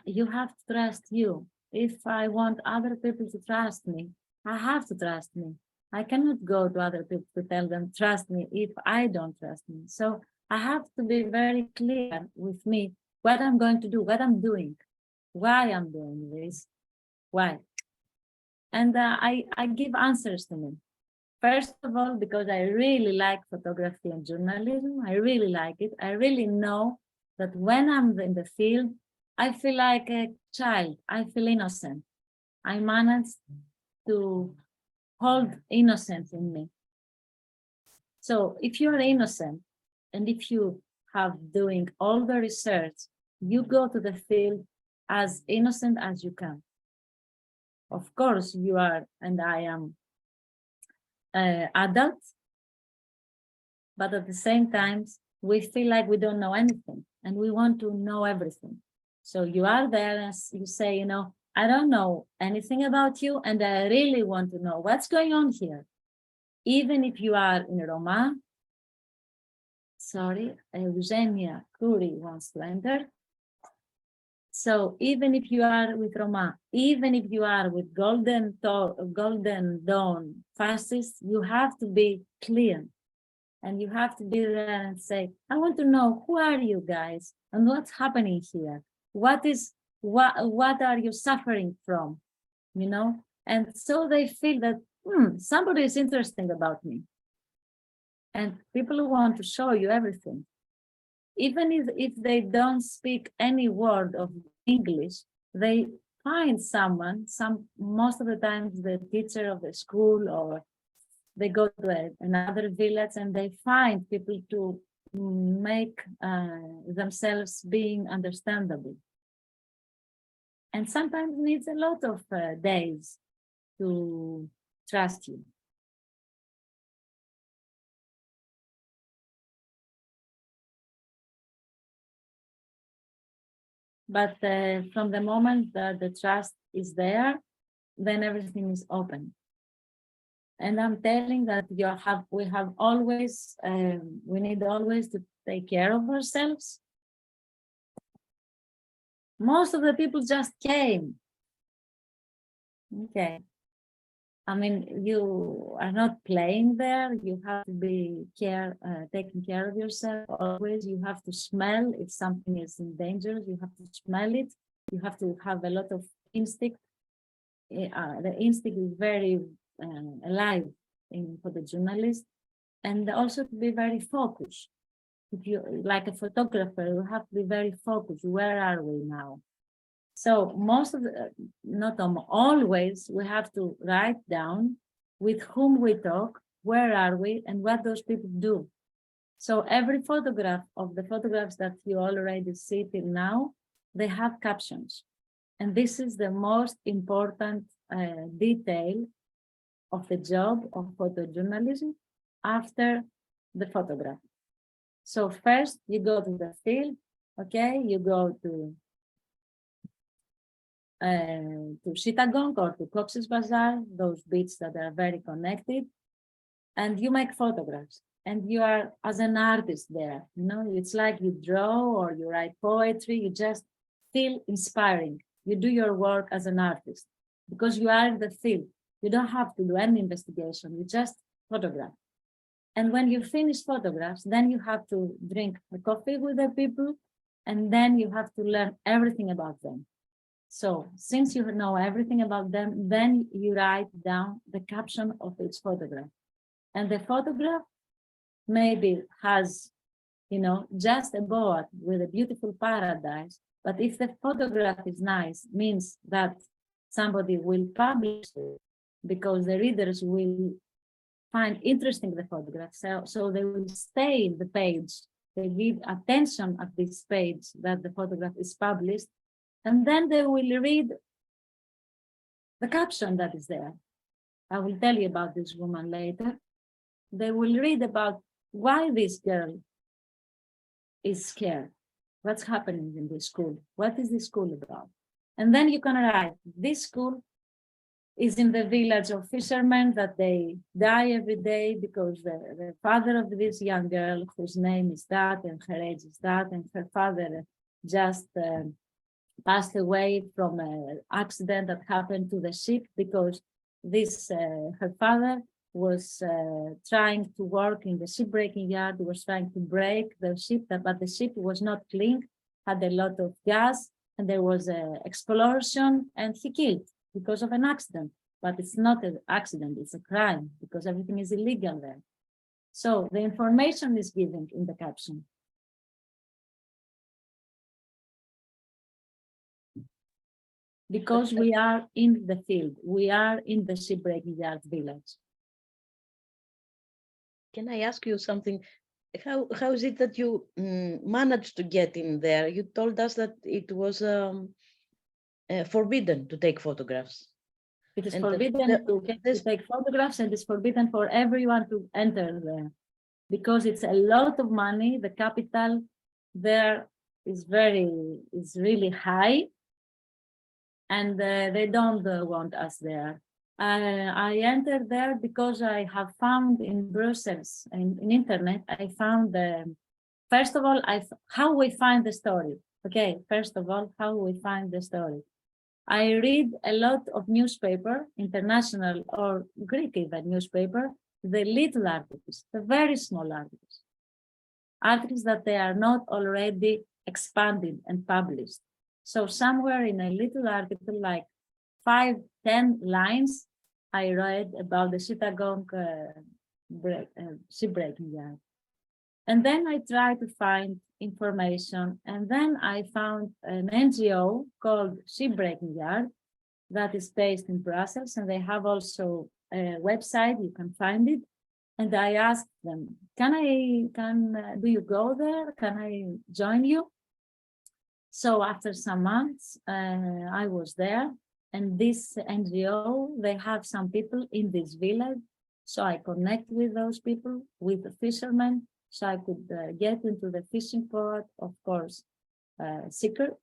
you have to trust you. If I want other people to trust me, I have to trust me. I cannot go to other people to tell them, trust me, if I don't trust me. So I have to be very clear with me what I'm going to do, what I'm doing, why I'm doing this, why. And I give answers to me. First of all, because I really like photography and journalism. I really like it. I really know that when I'm in the field, I feel like a child. I feel innocent. I managed to hold innocence in me. So if you're innocent and if you have doing all the research, you go to the field as innocent as you can. Of course, you are, and I am adults, but at the same time, we feel like we don't know anything and we want to know everything. So you are there and you say, you know, I don't know anything about you and I really want to know what's going on here. Even if you are in Roma, sorry, Maro Kouri wants to enter. So even if you are with Roma, even if you are with Golden Dawn fascists, you have to be clear. And you have to be there and say, I want to know, who are you guys? And what's happening here? What are you suffering from? You know? And so they feel that, somebody is interesting about me. And people want to show you everything. Even if they don't speak any word of English, they find someone, most of the times the teacher of the school, or they go to another village and they find people to make themselves being understandable. And sometimes needs a lot of days to trust you. But from the moment that the trust is there, then everything is open. And I'm telling that we need always to take care of ourselves. Most of the people just came. Okay. I mean, you are not playing there. You have to be taking care of yourself always. You have to smell if something is in danger. You have to smell it. You have to have a lot of instinct. The instinct is very alive for the journalist, and also to be very focused. If you like a photographer, you have to be very focused. Where are we now? So most of not always, we have to write down with whom we talk, where are we, and what those people do. So every photograph of the photographs that you already see till now, they have captions. And this is the most important detail of the job of photojournalism after the photograph. So first you go to the field, okay, you go to Chittagong or to Cox's Bazar, those beaches that are very connected, and you make photographs. And you are as an artist there, you know, it's like you draw or you write poetry, you just feel inspiring. You do your work as an artist because you are in the field. You don't have to do any investigation, you just photograph. And when you finish photographs, then you have to drink a coffee with the people, and then you have to learn everything about them. So since you know everything about them, then you write down the caption of each photograph. And the photograph maybe has you know, just a board with a beautiful paradise. But if the photograph is nice, means that somebody will publish it because the readers will find interesting the photograph. So they will stay in the page. They give attention at this page that the photograph is published. And then they will read the caption that is there. I will tell you about this woman later. They will read about why this girl is scared. What's happening in this school? What is this school about? And then you can write, this school is in the village of fishermen that they die every day because the father of this young girl, whose name is that and her age is that, and her father just passed away from an accident that happened to the ship because this her father was trying to work in the shipbreaking yard, was trying to break the ship, but the ship was not clean, had a lot of gas, and there was an explosion, and he killed because of an accident. But it's not an accident, it's a crime, because everything is illegal there. So the information is given in the caption. Because we are in the field, we are in the shipbreaking yard village. Can I ask you something? How is it that you managed to get in there? You told us that it was forbidden to take photographs. It is And forbidden to take photographs, and it's forbidden for everyone to enter there because it's a lot of money. The capital there is really high, and they don't want us there. I entered there because I have found in Brussels, in internet, I found first of all, how we find the story. Okay, first of all, how we find the story. I read a lot of newspaper, international or Greek even newspaper, the little articles, the very small articles that they are not already expanded and published. So somewhere in a little article, like 5-10 lines, I read about the Chittagong shipbreaking yard. And then I tried to find information, and then I found an NGO called Shipbreaking Yard that is based in Brussels, and they have also a website, you can find it. And I asked them, do you go there? Can I join you? So after some months, I was there, and this NGO, they have some people in this village. So I connect with those people, with the fishermen, so I could get into the fishing port, of course, secret.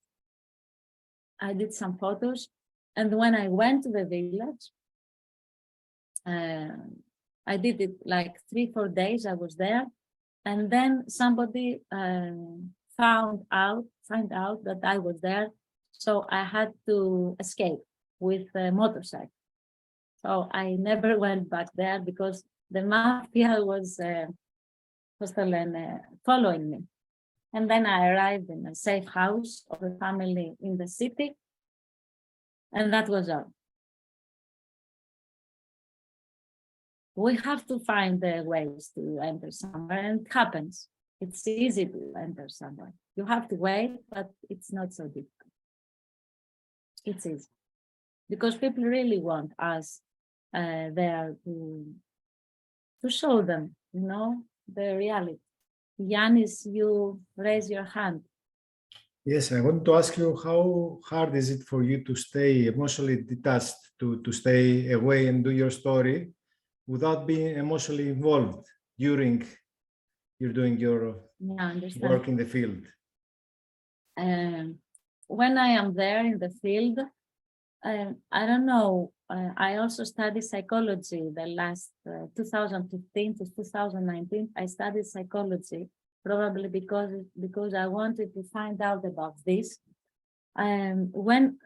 I did some photos. And when I went to the village, I did it like 3-4 days, I was there. And then somebody found out that I was there. So I had to escape with a motorcycle. So I never went back there because the mafia was following me. And then I arrived in a safe house of a family in the city. And that was all. We have to find the ways to enter somewhere, and it happens. It's easy to enter somewhere. You have to wait, but it's not so difficult. It's easy. Because people really want us there to show them, the reality. Yanis, you raise your hand. Yes, I want to ask you, how hard is it for you to stay emotionally detached, to stay away and do your story without being emotionally involved during you're doing your work in the field? When I am there in the field, I don't know, I also studied psychology the last 2015 to 2019. I studied psychology, probably because I wanted to find out about this. When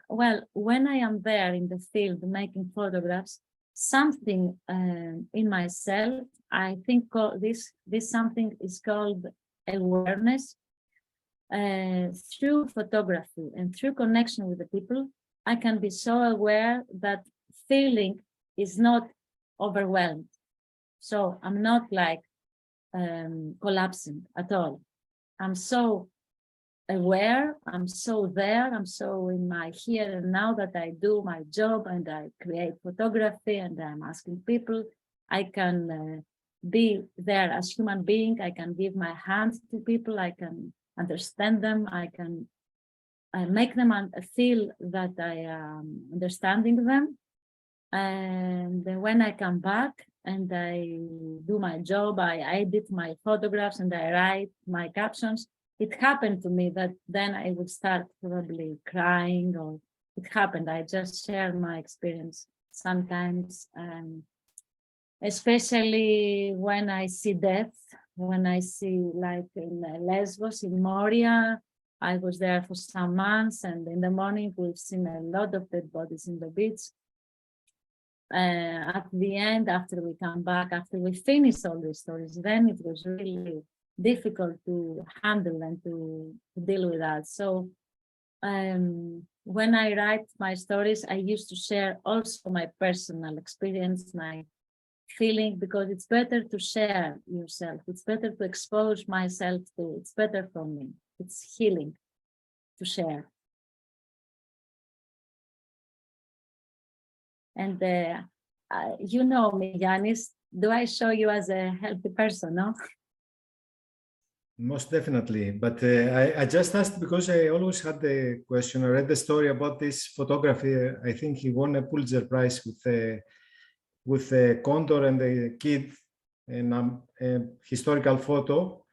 I am there in the field making photographs, something in myself, I think this something is called awareness. Through photography and through connection with the people, I can be so aware that feeling is not overwhelmed. So I'm not like collapsing at all. I'm so aware, I'm so there, I'm so in my here and now that I do my job and I create photography and I'm asking people. I can be there as human being. I can give my hand to people. I can understand them. I can make them feel that I am understanding them. And when I come back and I do my job, I edit my photographs and I write my captions. It happened to me that then I would start probably crying, or it happened. I just share my experience sometimes, especially when I see death, when I see, like in Lesbos, in Moria. I was there for some months, and in the morning we've seen a lot of dead bodies in the beach. At the end, after we come back, after we finish all these stories, then it was really difficult to handle and to deal with that. So when I write my stories, I used to share also my personal experience, my feeling, because it's better to share yourself. It's better to expose myself to, it's better for me. It's healing to share. And you know me, Yanis, do I show you as a healthy person, no? Most definitely. But I just asked because I always had the question. I read the story about this photography. I think he won a Pulitzer Prize with the condor and the kid in a historical photo,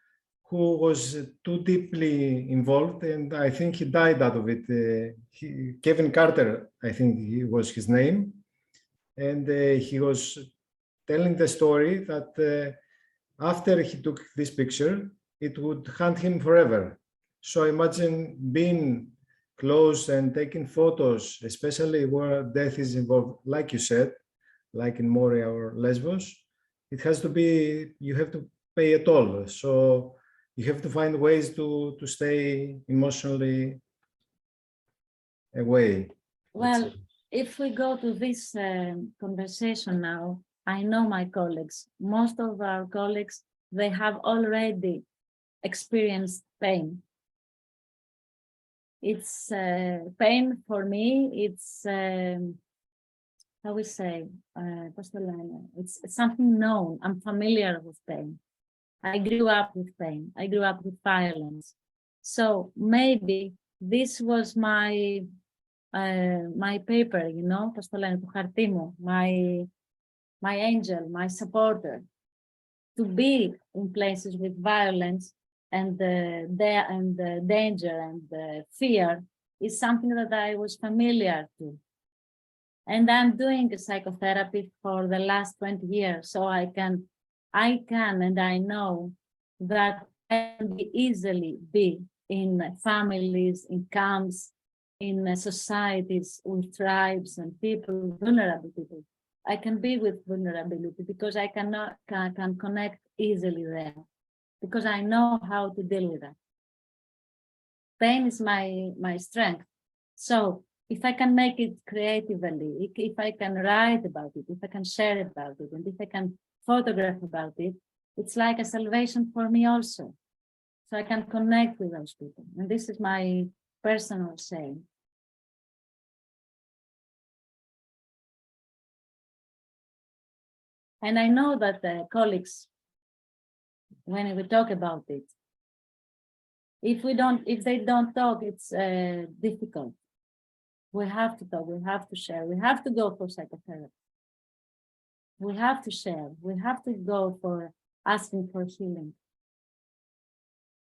who was too deeply involved, and I think he died out of it. Kevin Carter, I think he was his name, and he was telling the story that after he took this picture, it would haunt him forever. So imagine being close and taking photos, especially where death is involved, like you said, like in Moria or Lesbos. It has to be, you have to pay a toll. So you have to find ways to stay emotionally away. Well, if we go to this conversation now, I know my colleagues, most of our colleagues, they have already experienced pain. It's pain for me, it's, how we say, it's something known. I'm familiar with pain. I grew up with pain. I grew up with violence. So maybe this was my paper, you know, my angel, my supporter, to be in places with violence and the danger and the fear is something that I was familiar to. And I'm doing a psychotherapy for the last 20 years, so I can and I know that I can easily be in families, in camps, in societies with tribes and people, vulnerable people. I can be with vulnerability because I can connect easily there, because I know how to deal with that. Pain is my strength. So if I can make it creatively, if I can write about it, if I can share about it, and if I can photograph about it, it's like a salvation for me also. So I can connect with those people. And this is my personal saying. And I know that the colleagues, when we talk about it, if they don't talk, it's difficult. We have to talk, we have to share, we have to go for psychotherapy. We have to share, we have to go for asking for healing.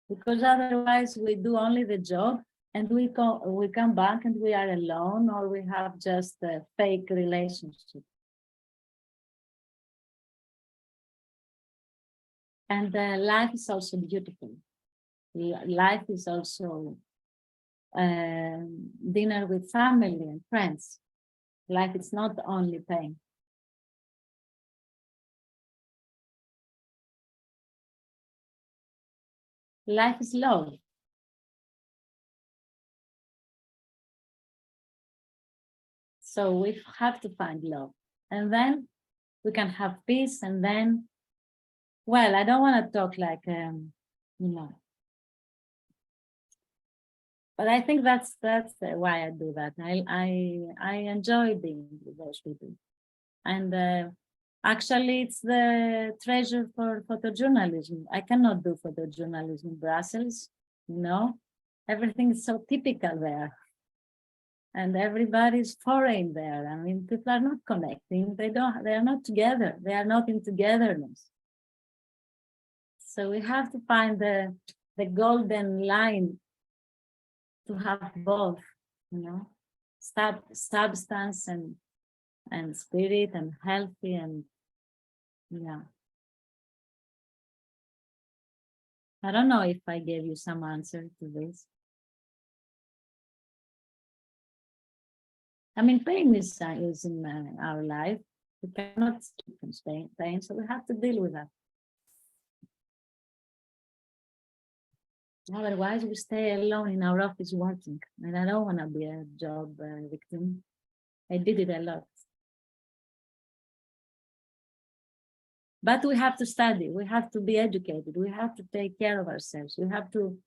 Because otherwise we do only the job and we come back and we are alone, or we have just a fake relationship. And life is also beautiful. Life is also dinner with family and friends. Life is not only pain. Life is love. So we have to find love. And then we can have peace. And then, well, I don't want to talk like, you know, But I think that's why I do that. I enjoy being with those people, and actually, it's the treasure for photojournalism. I cannot do photojournalism in Brussels. No, everything is so typical there, and everybody's foreign there. I mean, people are not connecting. They are not together. They are not in togetherness. So we have to find the golden line to have both, you know, substance and spirit and healthy, and yeah. I don't know if I gave you some answer to this. I mean, pain is in our life. We cannot escape from pain, so we have to deal with that. Otherwise, we stay alone in our office working, and I don't want to be a job victim. I did it a lot. But we have to study. We have to be educated. We have to take care of ourselves. We have to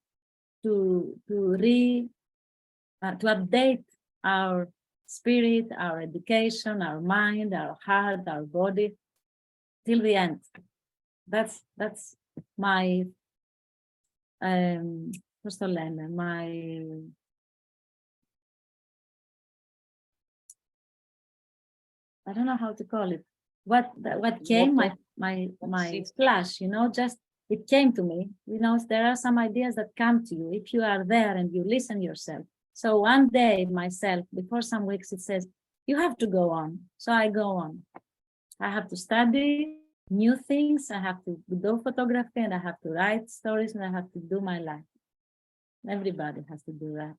update our spirit, our education, our mind, our heart, our body, till the end. That's my I don't know how to call it. What came, my flash, you know, just it came to me. You know, there are some ideas that come to you if you are there and you listen yourself. So one day myself, before some weeks, it says, you have to go on. So I go on. I have to study new things. I have to do photography, and I have to write stories, and I have to do my life. Everybody has to do that.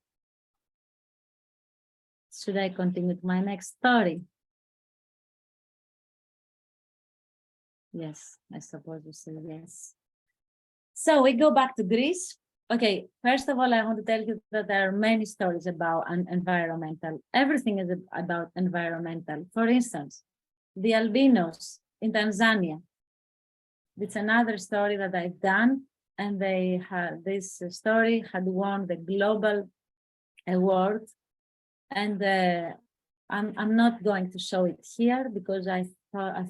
Should I continue with my next story? Yes, I suppose you say yes. So we go back to Greece. Okay, first of all, I want to tell you that there are many stories about environmental. Everything is about environmental. For instance, the albinos in Tanzania. It's another story that I've done, and this story had won the global award. And I'm not going to show it here because I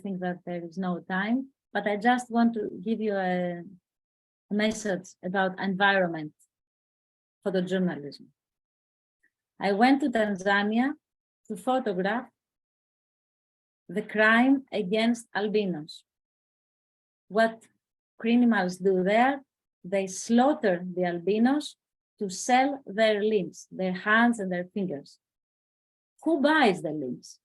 think that there is no time, but I just want to give you a message about environment photojournalism. I went to Tanzania to photograph the crime against albinos. What criminals do there, they slaughter the albinos to sell their limbs, their hands and their fingers. Who buys the limbs?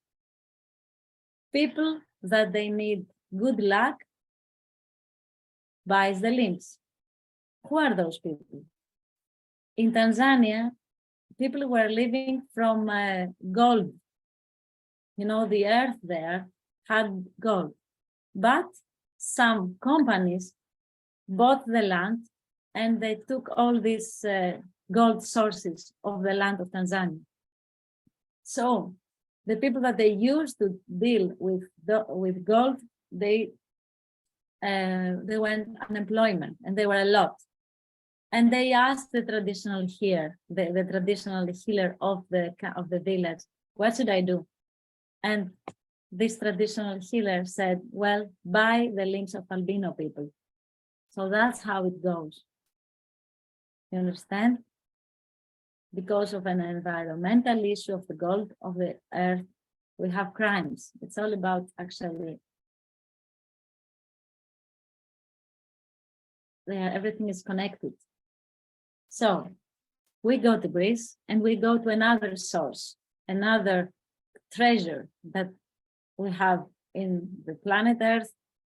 People that they need good luck buys the limbs. Who are those people? In Tanzania, people were living from gold. You know, the earth there had gold, but some companies bought the land and they took all these gold sources of the land of Tanzania. So the people that they used to deal with gold, they went unemployment, and they were a lot. And they asked the traditional healer, the traditional healer of the village, what should I do? And this traditional healer said, well, buy the limbs of albino people. So that's how it goes. You understand? Because of an environmental issue of the gold of the earth, we have crimes. It's all about actually, everything is connected. So we go to Greece and we go to another source, another treasure that we have in the planet Earth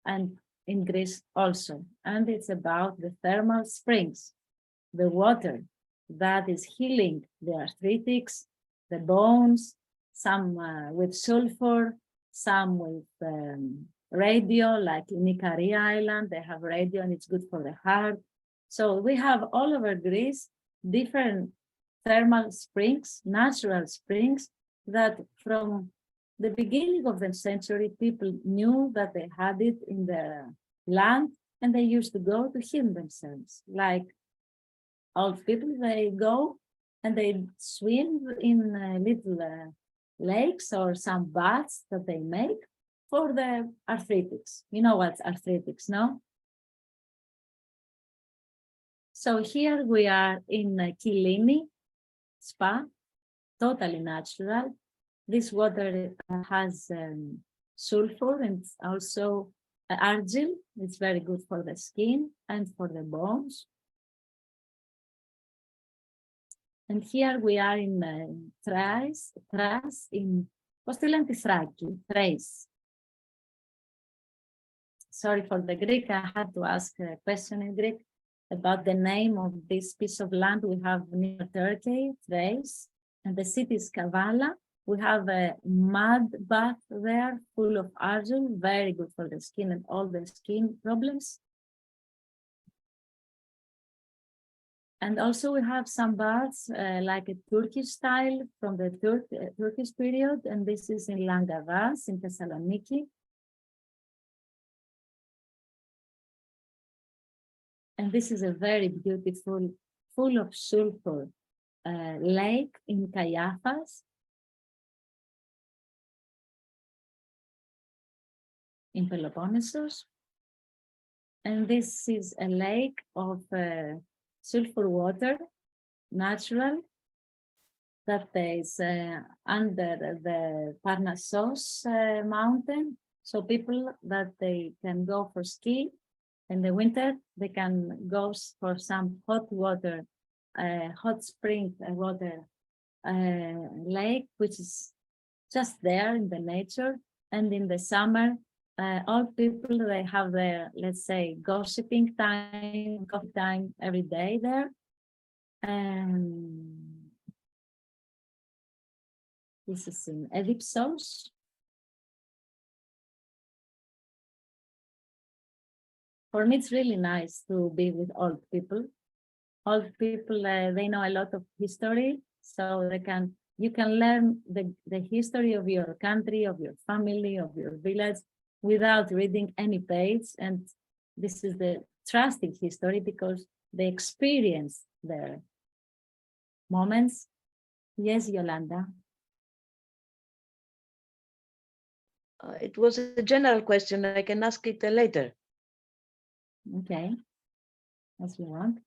and in Greece also. And it's about the thermal springs, the water that is healing the arthritics, the bones, some with sulfur, some with radio, like in Ikaria Island, they have radio and it's good for the heart. So we have all over Greece different thermal springs, natural springs, that from the beginning of the century, people knew that they had it in the land and they used to go to heal themselves. Like old people, they go and they swim in little lakes or some baths that they make for the arthritics. You know what's arthritics, no? So here we are in Kilini spa, totally natural. This water has sulfur and also argil. It's very good for the skin and for the bones. And here we are in Thrace, πώς τη λένε τη Θράκη, Thrace. Sorry for the Greek, I had to ask a question in Greek about the name of this piece of land we have near Turkey, Thrace, and the city is Kavala. We have a mud bath there full of argil, very good for the skin and all the skin problems. And also we have some baths like a Turkish style from the Turkish period, and this is in Langavas in Thessaloniki. And this is a very beautiful, full of sulfur lake in Kayafas, in Peloponnesus. And this is a lake of sulfur water, natural, that is under the Parnassos mountain. So people that they can go for ski in the winter, they can go for some hot water, hot spring water lake, which is just there in the nature. And in the summer, all people, they have their, let's say, gossiping time, coffee time every day there. And this is in Edipsos. For me, it's really nice to be with old people. Old people, they know a lot of history, so you can learn the history of your country, of your family, of your village, without reading any page. And this is the trusting history because they experience their moments. Yes, Yolanda. It was a general question. I can ask it later. Okay, as you want.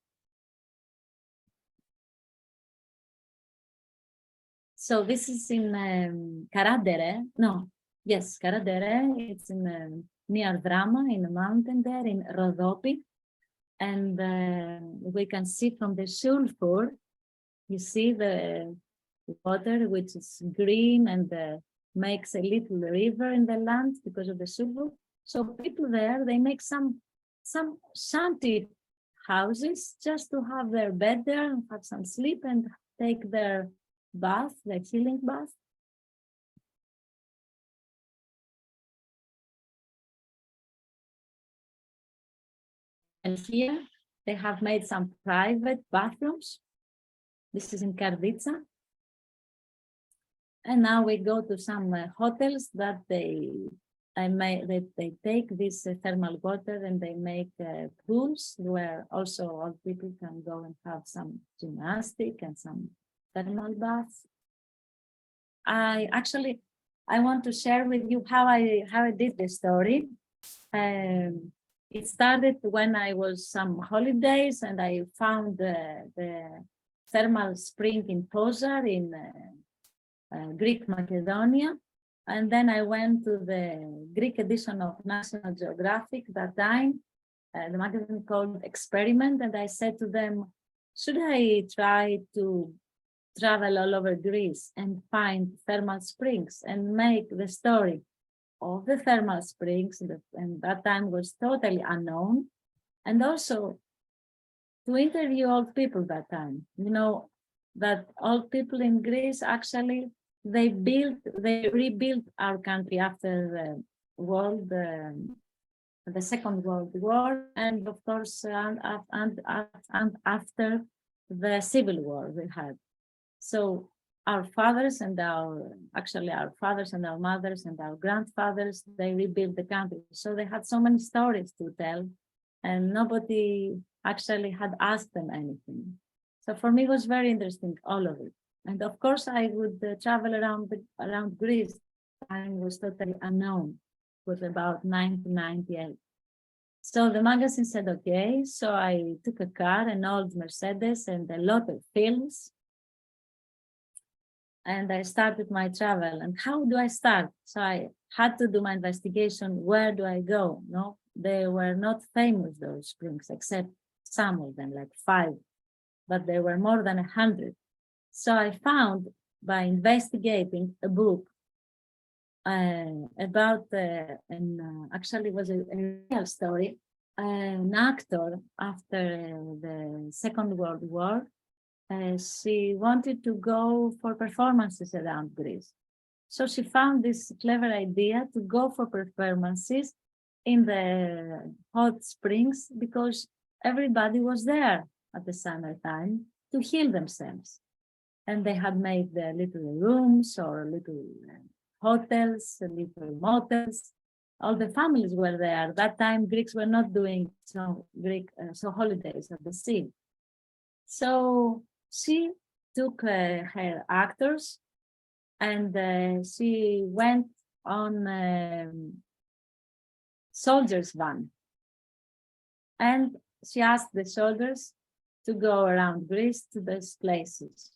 So this is in Karadere. No, yes, Karadere. It's in near Drama, in a mountain there in Rhodope. And we can see from the sulfur, you see the water, which is green and makes a little river in the land because of the sulfur. So people there, they make some shanty houses just to have their bed there and have some sleep and take their bath, their healing bath. And here they have made some private bathrooms. This is in Karditsa. And now we go to some hotels that they take this thermal water and they make pools where also all people can go and have some gymnastic and some thermal baths. I want to share with you how I did this story. It started when I was some holidays and I found the thermal spring in Pozar in Greek Macedonia. And then I went to the Greek edition of National Geographic that time, the magazine called Experiment. And I said to them, should I try to travel all over Greece and find thermal springs and make the story of the thermal springs, and that time was totally unknown, and also to interview old people that time. You know, that old people in Greece actually, they rebuilt our country after the Second World War, and of course, and after the Civil War we had. So our fathers and our fathers and our mothers and our grandfathers, they rebuilt the country. So they had so many stories to tell, and nobody actually had asked them anything. So for me, it was very interesting, all of it. And of course, I would travel around Greece. Time was totally unknown. It was about 1998. So the magazine said, okay. So I took a car, an old Mercedes, and a lot of films. And I started my travel. And how do I start? So I had to do my investigation. Where do I go? No, they were not famous, those springs, except some of them, like 5, but there were more than 100. So I found, by investigating, a book about, actually it was a real story, an actor after the Second World War. She wanted to go for performances around Greece. So she found this clever idea to go for performances in the hot springs because everybody was there at the summertime to heal themselves. And they had made the little rooms or little hotels, little motels. All the families were there. That time Greeks were not doing so holidays at the sea. So she took her actors and she went on soldiers' van. And she asked the soldiers to go around Greece to those places.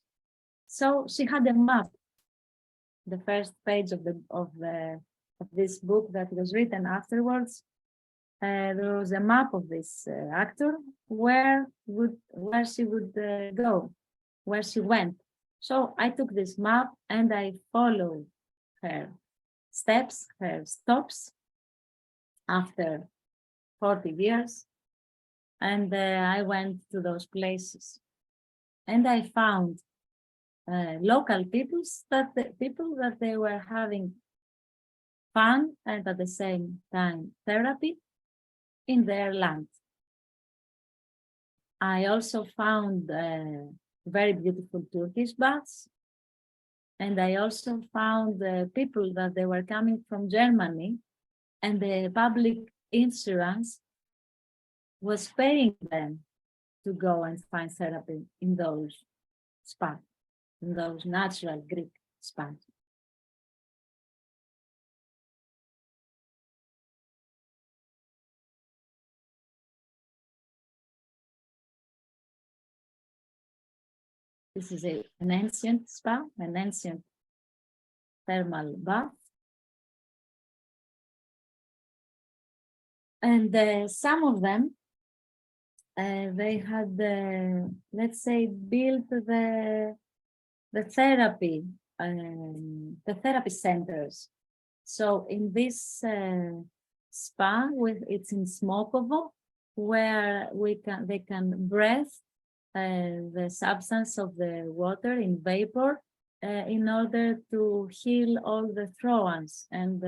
So she had a map. The first page of this book that was written afterwards, there was a map of this actor where she would go, where she went. So I took this map and I followed her steps, her stops after 40 years. And I went to those places. And I found local people that they were having fun and at the same time therapy in their land. I also found very beautiful Turkish baths. And I also found people that they were coming from Germany, and the public insurance was paying them to go and find therapy in those spas, in those natural Greek spas. This is an ancient spa, an ancient thermal bath. And some of them, they had, let's say, built the therapy centers. So in this spa, it's in Smokovo, where they can breathe the substance of the water in vapor in order to heal all the throats and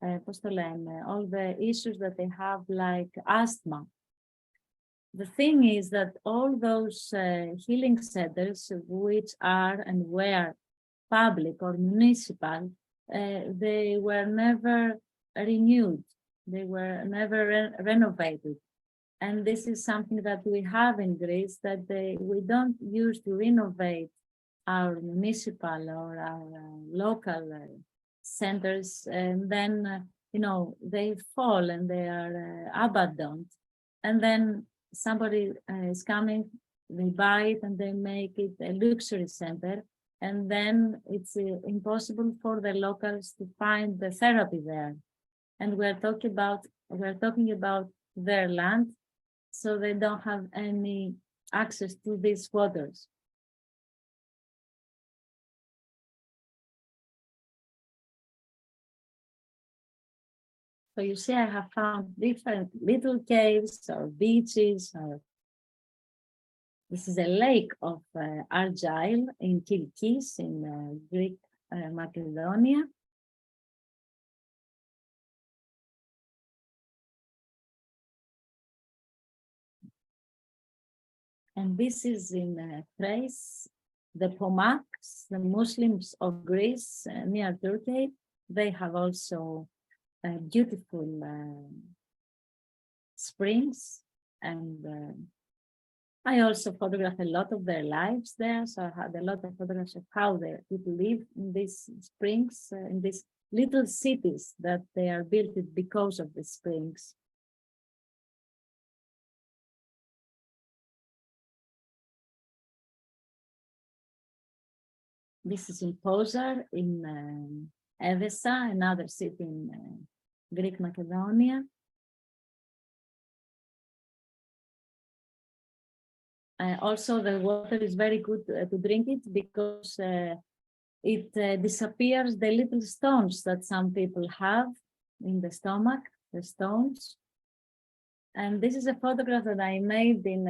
all the issues that they have, like asthma. The thing is that all those healing centers, which are and were public or municipal, they were never renewed. They were never renovated. And this is something that we have in Greece, that we don't use to renovate our municipal or our local centers. And then, they fall and they are abandoned. And then somebody is coming, they buy it and they make it a luxury center. And then it's impossible for the locals to find the therapy there. And we're talking about their land, so they don't have any access to these waters. So you see, I have found different little caves or beaches. This is a lake of Argyle in Kilkis in Greek Macedonia. And this is in Thrace, the Pomaks, the Muslims of Greece near Turkey. They have also beautiful springs and I also photographed a lot of their lives there, so I had a lot of photographs of how the people live in these springs, in these little cities that they are built because of the springs. This is in Pozar, in Evesa, another city in Greek Macedonia. Also, the water is very good to drink it because it disappears the little stones that some people have in the stomach, the stones. And this is a photograph that I made in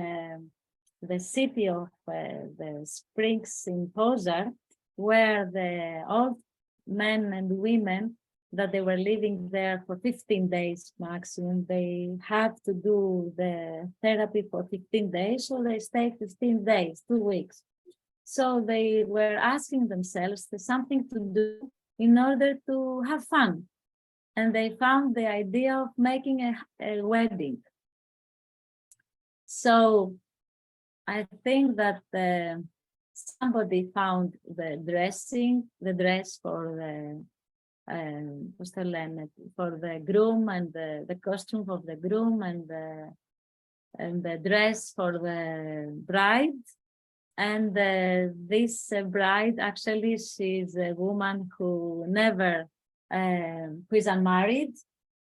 the city of the springs in Pozar, where the old men and women that they were living there for 15 days maximum, they had to do the therapy for 15 days, so they stayed 15 days, 2 weeks. So they were asking themselves for something to do in order to have fun. And they found the idea of making a wedding. So I think that somebody found the dress for the groom, and the costume of the groom, and the dress for the bride. And this bride, actually, she's a woman who who is unmarried,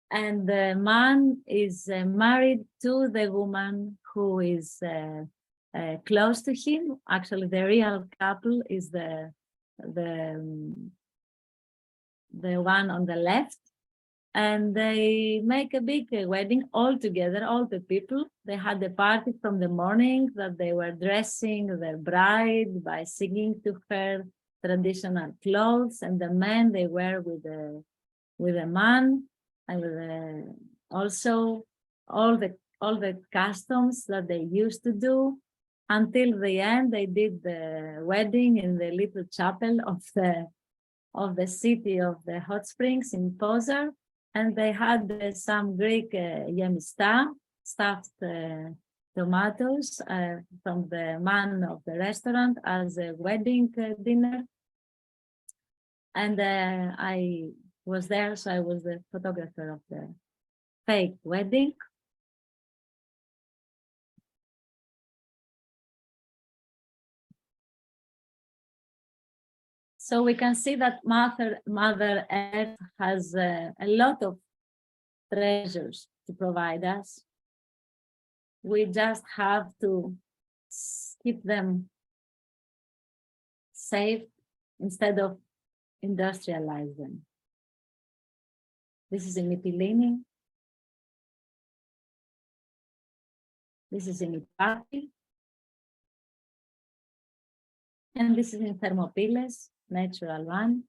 and the man is married to the woman who is close to him. Actually, the real couple is the one on the left, and they make a big wedding all together, all the people. They had a party from the morning that they were dressing their bride by singing to her traditional clothes, and the men they were with the man, and with also all the customs that they used to do. Until the end, they did the wedding in the little chapel of the city of the hot springs in Pozar, and they had some Greek yemista, stuffed tomatoes from the man of the restaurant as a wedding dinner. And I was there, so I was the photographer of the fake wedding. So we can see that Mother Earth has a lot of treasures to provide us. We just have to keep them safe instead of industrialize them. This is in Mytilene. This is in Ipati. And this is in Thermopyles, natural one.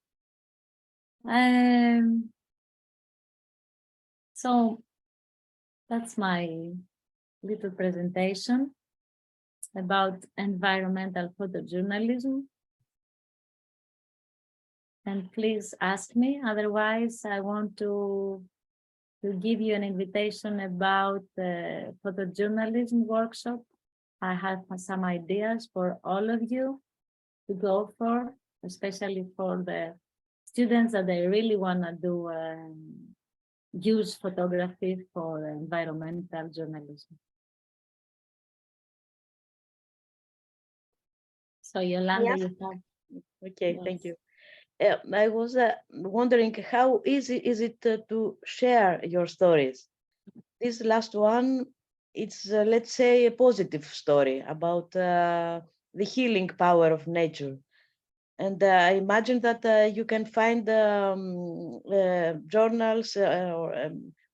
So that's my little presentation about environmental photojournalism. And please ask me, otherwise I want to give you an invitation about the photojournalism workshop. I have some ideas for all of you to go for, especially for the students that they really want to do use photography for environmental journalism. So Yolanda, Yes. you have. Okay, Yes. thank you. I was wondering how easy is it to share your stories? This last one, it's let's say a positive story about the healing power of nature. And I imagine that you can find journals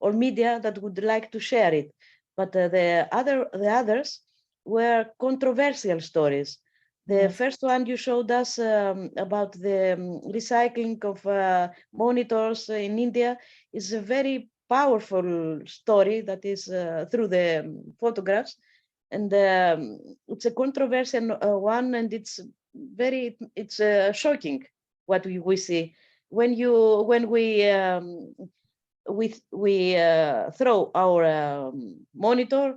or media that would like to share it. But the others were controversial stories. The Yes. first one you showed us about the recycling of monitors in India is a very powerful story that is through the photographs. And it's a controversial one, and it's shocking what we see when we throw our monitor.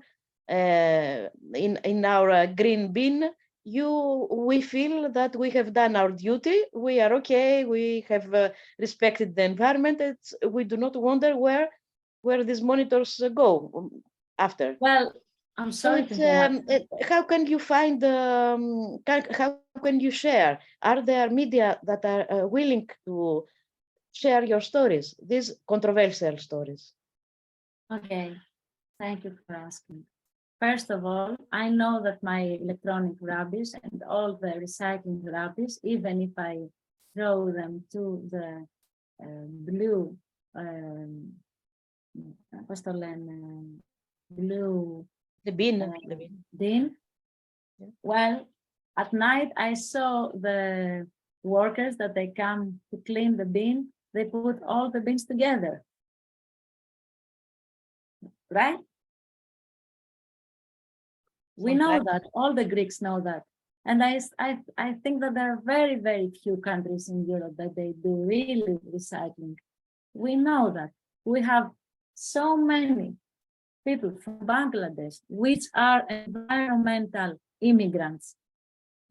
in our green bin, we feel that we have done our duty. We are okay. We have respected the environment. We do not wonder where these monitors go after. Well, I'm sorry to interrupt. How can you find? How can you share? Are there media that are willing to share your stories? These controversial stories. Okay, thank you for asking. First of all, I know that my electronic rubbish and all the recycling rubbish, even if I throw them to the blue, blue The bin. bin. Yeah. Well, at night I saw the workers that they come to clean the bin. They put all the bins together, right? We know that, all the Greeks know that. And I think that there are very, very few countries in Europe that they do really recycling. We know that. We have so many people from Bangladesh, which are environmental immigrants.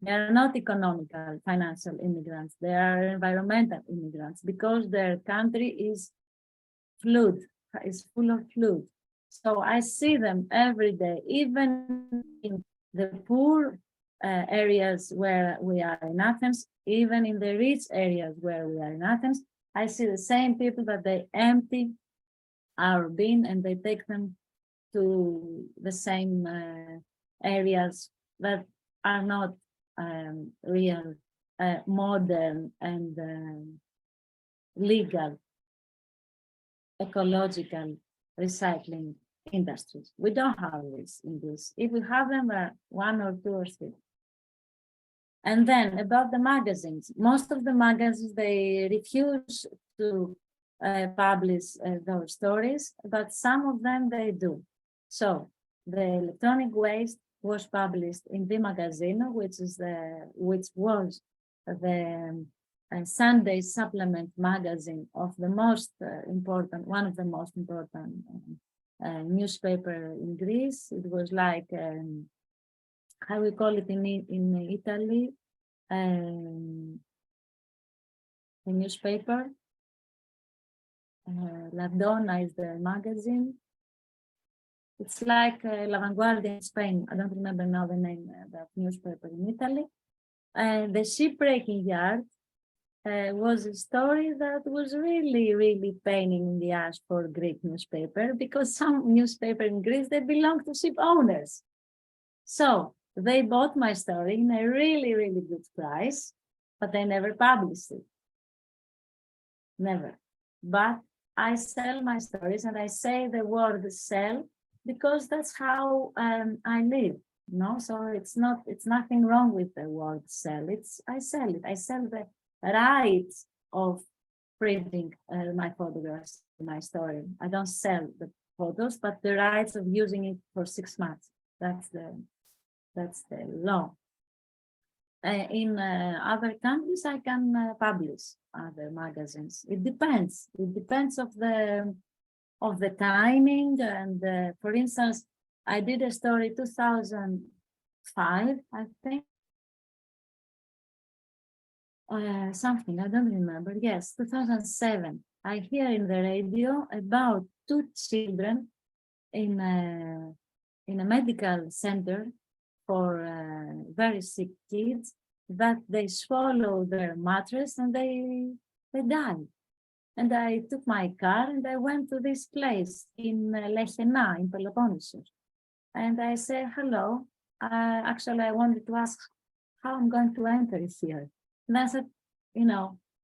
They are not economical, financial immigrants. They are environmental immigrants because their country is flood, is full of flood. So I see them every day, even in the poor areas where we are in Athens, even in the rich areas where we are in Athens. I see the same people that they empty our bin and they take them to the same areas that are not real modern and legal ecological recycling industries. We don't have this in this. If we have them, one or two or three. And then about the magazines, most of the magazines, they refuse to publish those stories, but some of them they do. So the electronic waste was published in the magazine, which was the Sunday supplement magazine of the most important, one of the most important newspaper in Greece. It was like, how we call it in Italy, the newspaper. La Donna is the magazine. It's like La Vanguardia in Spain. I don't remember now the name of that newspaper in Italy. The shipbreaking yard was a story that was really, really paining in the ass for Greek newspaper, because some newspaper in Greece, they belong to ship owners. So they bought my story in a really, really good price, but they never published it. Never. But I sell my stories, and I say the word sell because that's how I live. No, so it's nothing wrong with the word sell. I sell it. I sell the rights of printing my photographs, my story. I don't sell the photos, but the rights of using it for 6 months. That's the law. In other countries, I can publish other magazines. It depends. It depends of the timing. And for instance, I did a story 2005, I think. Something, I don't remember. Yes, 2007. I hear in the radio about 2 children in a medical center for very sick kids, that they swallow their mattress and they die. And I took my car and I went to this place in Lechena, in Peloponnesus. And I said, hello, actually I wanted to ask how I'm going to enter here. And I said,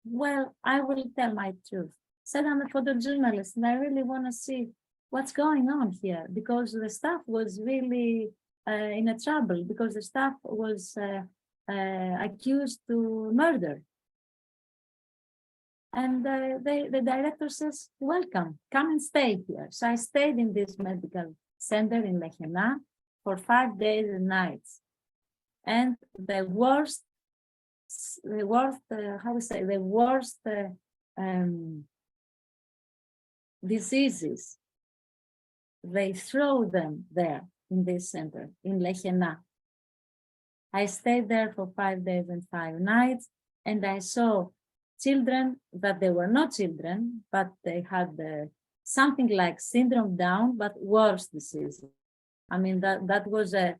well, I will tell my truth. I said, I'm a photojournalist and I really want to see what's going on here, because the staff was really in a trouble, because the staff was accused to murder. And the director says, welcome, come and stay here. So I stayed in this medical center in Lechena for 5 days and nights. And the worst diseases, they throw them there. in this center, in Lechena. I stayed there for 5 days and 5 nights, and I saw children that they were not children, but they had something like syndrome Down, but worse disease. I mean, that was a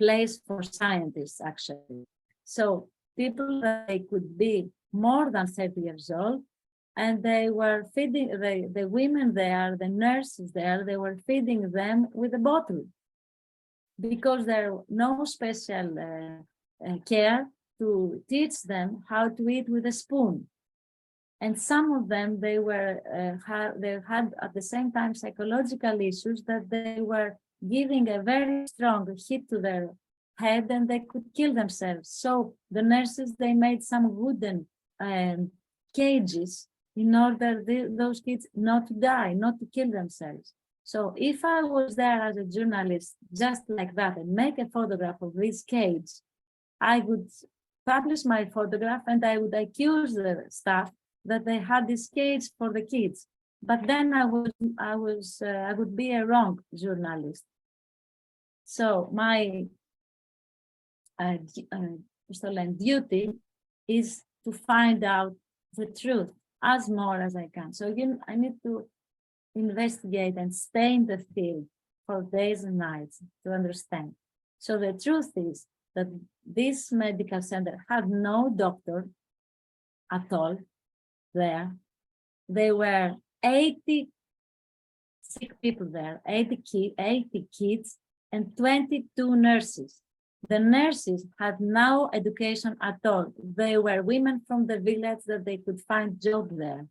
place for scientists, actually. So people that they could be more than 30 years old, and they were feeding the women there, the nurses there, they were feeding them with a bottle because there was no special care to teach them how to eat with a spoon. And some of them, they had at the same time psychological issues that they were giving a very strong hit to their head and they could kill themselves. So the nurses, they made some wooden cages in order those kids not to die, not to kill themselves. So if I was there as a journalist, just like that, and make a photograph of this cage, I would publish my photograph and I would accuse the staff that they had this cage for the kids. But then I would be a wrong journalist. So my duty is to find out the truth as more as I can. So I need to investigate and stay in the field for days and nights to understand. So the truth is that this medical center had no doctor at all there. There were 80 sick people there, 80 kids and 22 nurses. The nurses had no education at all. They were women from the village that they could find job there.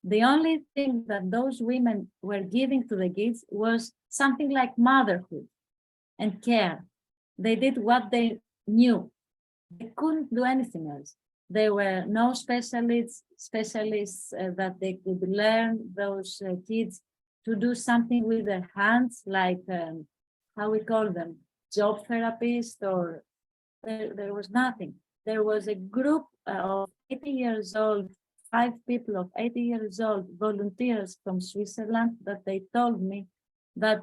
The only thing that those women were giving to the kids was something like motherhood and care. They did what they knew. They couldn't do anything else. There were no specialists that they could learn those kids to do something with their hands, like how we call them, job therapist, or there was nothing. There was a group of 80 years old, 5 people of 80 years old volunteers from Switzerland that they told me that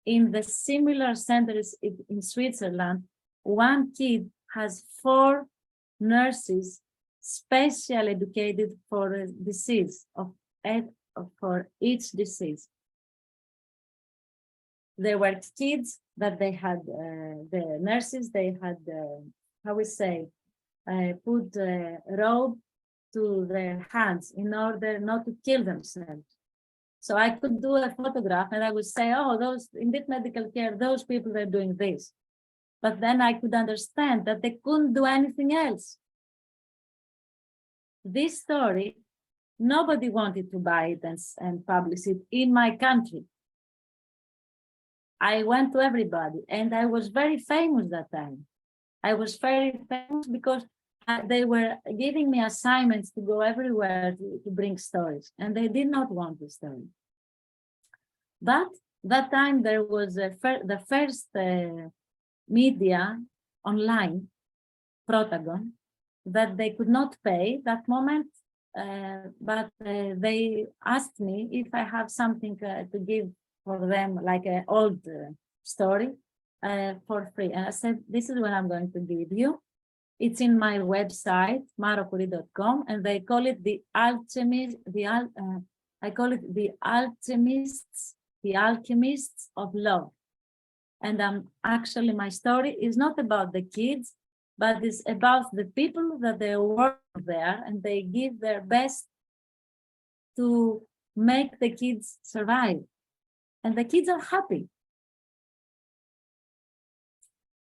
in the similar centers in Switzerland, one kid has 4 nurses specially educated for a disease for each disease. There were kids that they had, the nurses, they had, how we say, put a rope to their hands in order not to kill themselves. So I could do a photograph and I would say, oh, those in this medical care, those people are doing this. But then I could understand that they couldn't do anything else. This story, nobody wanted to buy it and publish it in my country. I went to everybody and I was very famous that time. I was very famous because they were giving me assignments to go everywhere to bring stories, and they did not want the story. But that time there was the first media online, Protagon, that they could not pay that moment, but they asked me if I have something to give for them, like an old story for free. And I said, this is what I'm going to give you. It's in my website, marokouri.com, and they call it the alchemist, I call it the alchemists of love. And actually my story is not about the kids, but it's about the people that they work there and they give their best to make the kids survive. And the kids are happy.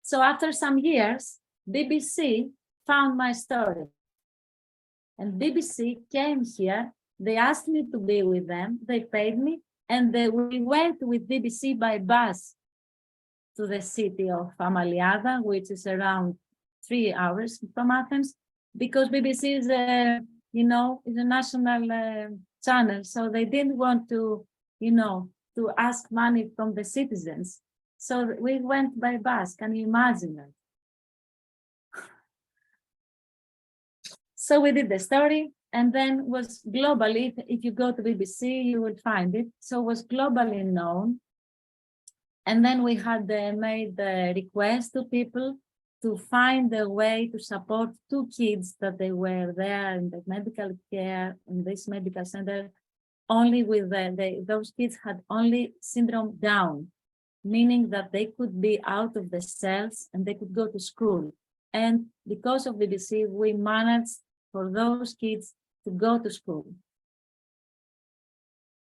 So after some years, BBC found my story. And BBC came here, they asked me to be with them, they paid me, and we went with BBC by bus to the city of Amaliada, which is around 3 hours from Athens, because BBC is a national channel, so they didn't want to, to ask money from the citizens. So we went by bus. Can you imagine that? So we did the story, and then was globally, if you go to BBC, you will find it. So it was globally known. And then we had made the request to people to find a way to support 2 kids that they were there in the medical care in this medical center, only with those kids had only syndrome Down, meaning that they could be out of the cells and they could go to school. And because of BBC, we managed for those kids to go to school.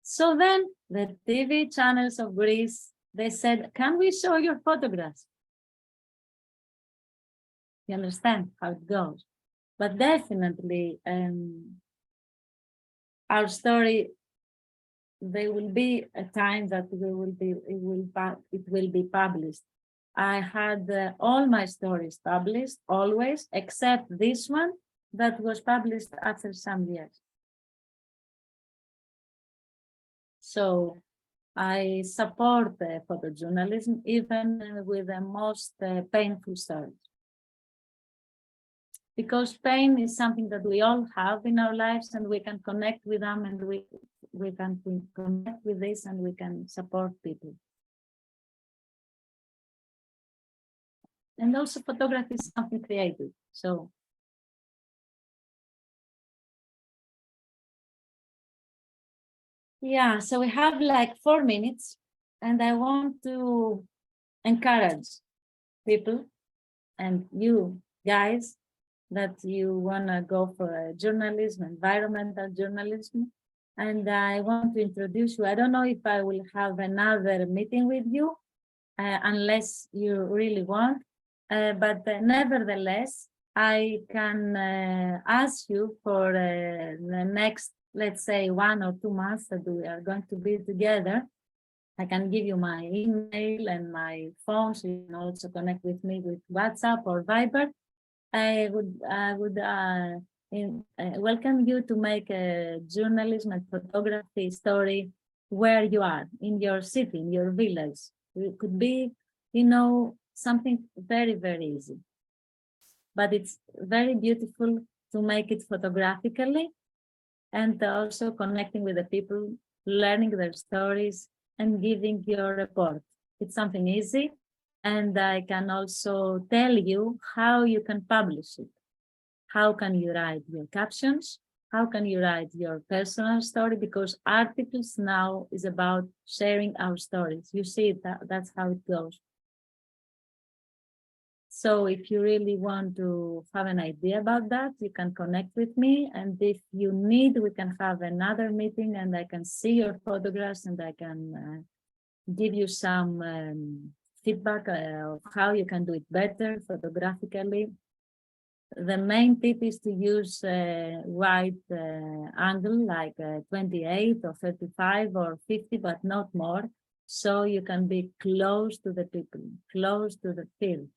So then the TV channels of Greece, they said, can we show your photographs? You understand how it goes. But definitely our story, there will be a time that it will be published. I had all my stories published always, except this one that was published after some years. So I support photojournalism even with the most painful stories. Because pain is something that we all have in our lives and we can connect with them and we can connect with this and we can support people. And also photography is something creative. So yeah, so we have like 4 minutes and I want to encourage people and you guys that you want to go for journalism, environmental journalism. And I want to introduce you. I don't know if I will have another meeting with you unless you really want. But nevertheless, I can ask you for the next, let's say 1 or 2 months that we are going to be together. I can give you my email and my phone, so you can also connect with me with WhatsApp or Viber. I would welcome you to make a journalism and photography story where you are, in your city, in your village. It could be, something very, very easy. But it's very beautiful to make it photographically and also connecting with the people, learning their stories and giving your report. It's something easy. And I can also tell you how you can publish it. How can you write your captions? How can you write your personal story? Because articles now is about sharing our stories. You see, that's how it goes. So if you really want to have an idea about that, you can connect with me. And if you need, we can have another meeting and I can see your photographs and I can give you some feedback of how you can do it better photographically. The main tip is to use wide angle like 28 or 35 or 50, but not more. So you can be close to the people, close to the field,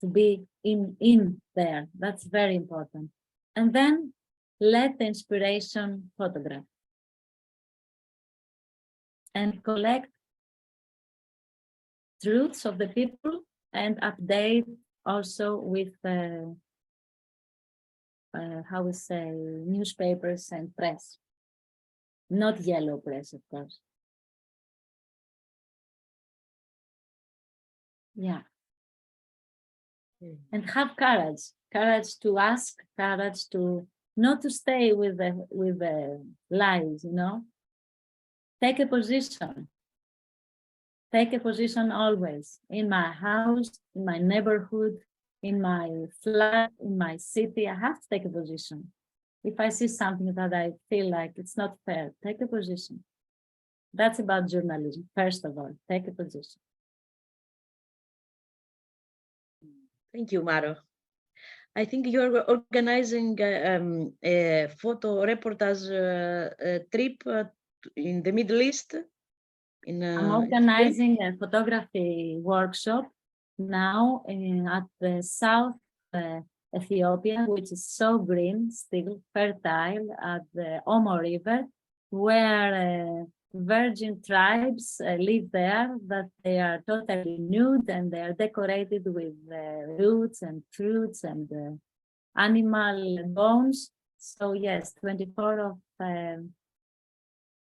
to be in there. That's very important. And then let the inspiration photograph and collect truths of the people and update also with how we say, newspapers and press, not yellow press, of course. Yeah. And have courage to ask, courage to not to stay with the lies, Take a position. Take a position always, in my house, in my neighborhood, in my flat, in my city. I have to take a position. If I see something that I feel like it's not fair, take a position. That's about journalism, first of all, take a position. Thank you, Maro. I think you're organizing a photo reportage trip in the Middle East. I'm organizing a photography workshop now at the South Ethiopia, which is so green, still fertile, at the Omo River, where virgin tribes live there, that they are totally nude and they are decorated with roots and fruits and animal bones. So yes, 24th of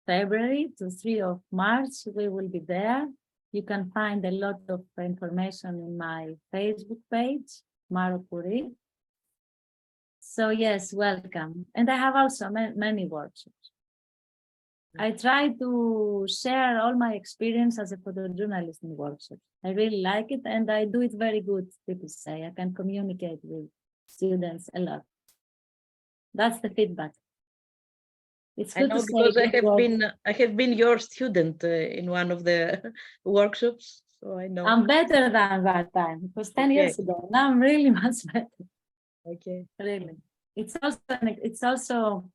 February to 3 of March, we will be there. You can find a lot of information in my Facebook page, Maro Kouri. So yes, welcome. And I have also many workshops. I try to share all my experience as a photojournalist in workshops. I really like it, and I do it very good, people say. I can communicate with students a lot. That's the feedback. It's I good know to because say I have been your student in one of the workshops, so I know. I'm better than that time. It was 10 years ago. Now I'm really much better. Okay. Really. It's also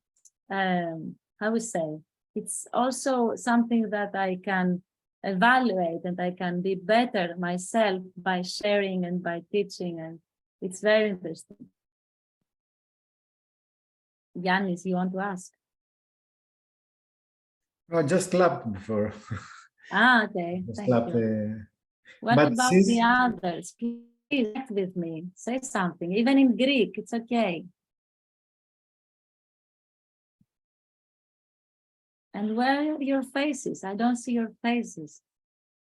how we say, it's also something that I can evaluate, and I can be better myself by sharing and by teaching, and it's very interesting. Yanis, you want to ask? I just clapped before. Okay, Just thank clapped. you. What But about since the others? Please act with me, say something, even in Greek, it's okay. And where are your faces? I don't see your faces.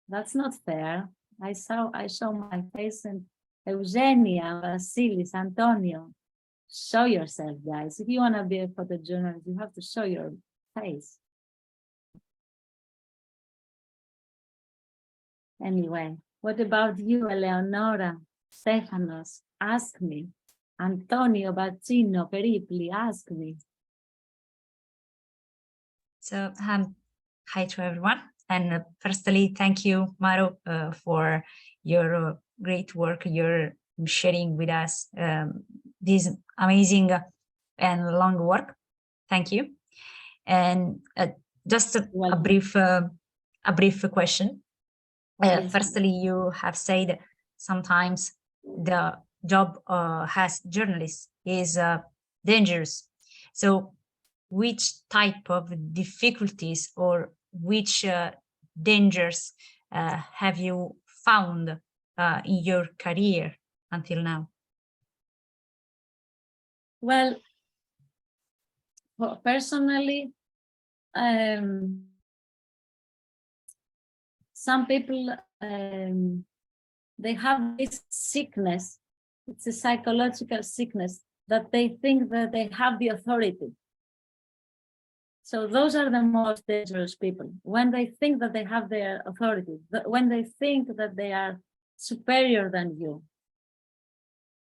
That's not fair. I show my face, and Eugenia, Vasilis, Antonio. Show yourself, guys. If you want to be a photojournalist, you have to show your face. Anyway, what about you, Eleonora, Stefanos? Ask me. Antonio, Bacino, Peripli, ask me. So, hi to everyone. And firstly, thank you, Maro, for your great work you're sharing with us, this amazing and long work. Thank you. And just a brief question. Firstly, you have said sometimes the job as journalist is dangerous. So which type of difficulties or which dangers have you found in your career until now? Well, personally, some people, they have this sickness. It's a psychological sickness that they think that they have the authority. So those are the most dangerous people, when they think that they have their authority, when they think that they are superior than you.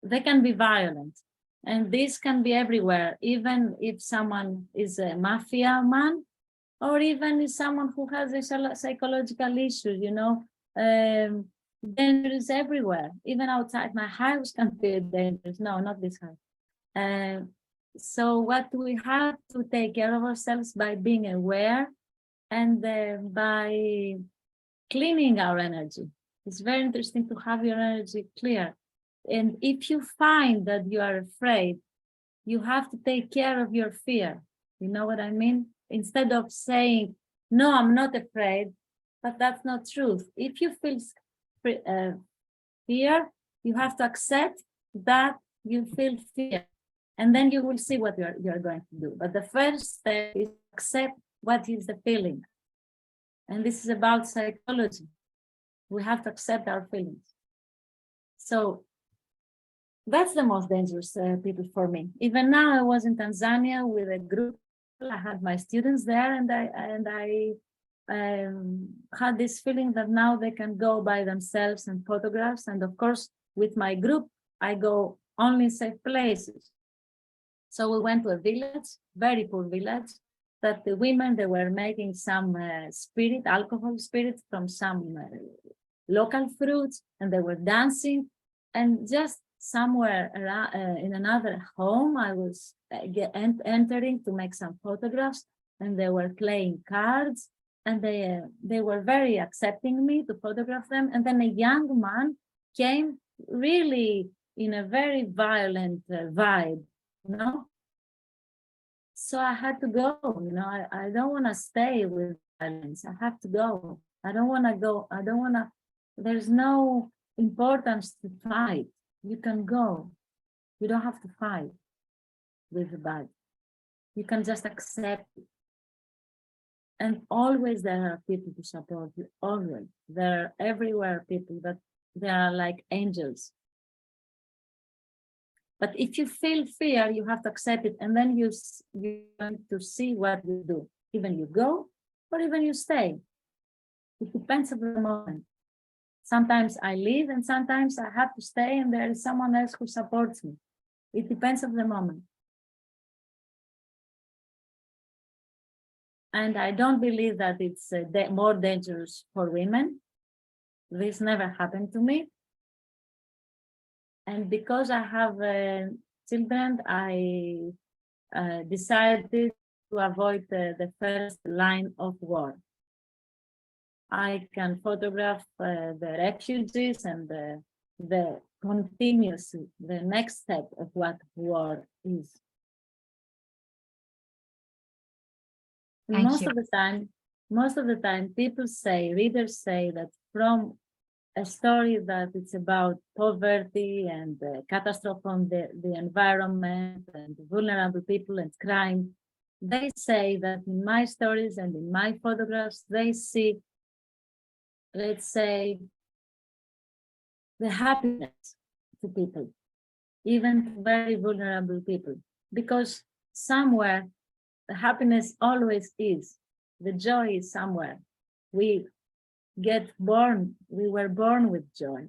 They can be violent, and this can be everywhere, even if someone is a mafia man, or even if someone who has a psychological issue, you know. Danger is everywhere, even outside my house can be dangerous. No, not this house. So what we have to take care of ourselves by being aware and by cleaning our energy. It's very interesting to have your energy clear. And if you find that you are afraid, you have to take care of your fear. You know what I mean? Instead of saying, no, I'm not afraid, but that's not truth. If you feel fear, you have to accept that you feel fear. And then you will see what you're going to do. But the first step is accept what is the feeling. And this is about psychology. We have to accept our feelings. So that's the most dangerous people for me. Even now, I was in Tanzania with a group. I had my students there, and I had this feeling that now they can go by themselves and photographs. And of course, with my group, I go only in safe places. So we went to a village, very poor village, that the women, they were making some alcohol spirit from some local fruits, and they were dancing. And just somewhere around, in another home, I was entering to make some photographs, and they were playing cards, and they were very accepting me to photograph them. And then a young man came really in a very violent vibe, you know. So I had to go, you know. I don't want to stay with violence. I have to go. I don't want to go. I don't want to. There's no importance to fight. You can go. You don't have to fight with the bad. You can just accept it. And always there are people to support you, always. There are everywhere people that they are like angels. But if you feel fear, you have to accept it, and then you're going to see what you do. Even you go, or even you stay. It depends on the moment. Sometimes I leave, and sometimes I have to stay, and there is someone else who supports me. It depends on the moment. And I don't believe that it's more dangerous for women. This never happened to me. And because I have children, I decided to avoid the first line of war. I can photograph the refugees and the continuous, the next step of what war is. Most of the time, people say, readers say that from a story that it's about poverty and catastrophe on the environment and vulnerable people and crime, they say that in my stories and in my photographs, they see, let's say, the happiness to people, even to very vulnerable people, because somewhere the happiness always is, the joy is somewhere. We were born with joy.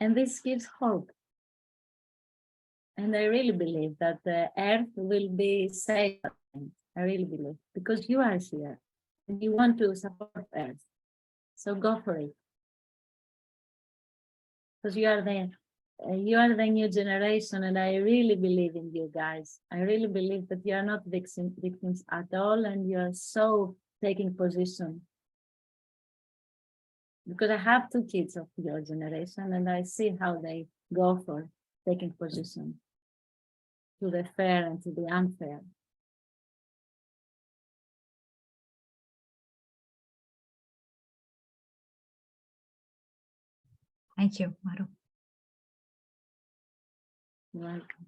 And this gives hope. And I really believe that the earth will be safe. I really believe, because you are here and you want to support earth. So go for it. Because you are the new generation, and I really believe in you guys. I really believe that you are not victims at all, and you are so taking position. Because I have 2 kids of your generation, and I see how they go for taking position to the fair and to the unfair. Thank you, Maro. You're welcome.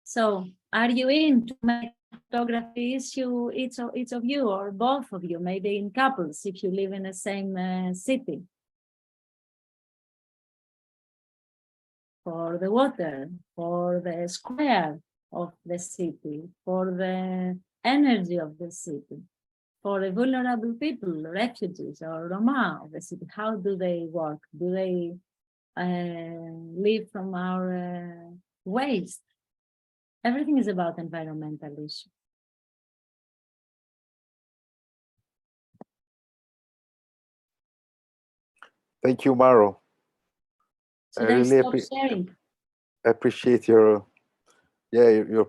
So, are you in to make photography issue, each of you, or both of you, maybe in couples, if you live in the same city? For the water, for the square of the city, for the energy of the city, for the vulnerable people, refugees or Roma of the city. How do they work? Do they live from our waste? Everything is about environmental issues. Thank you, Maro. Should I really stop sharing? appreciate your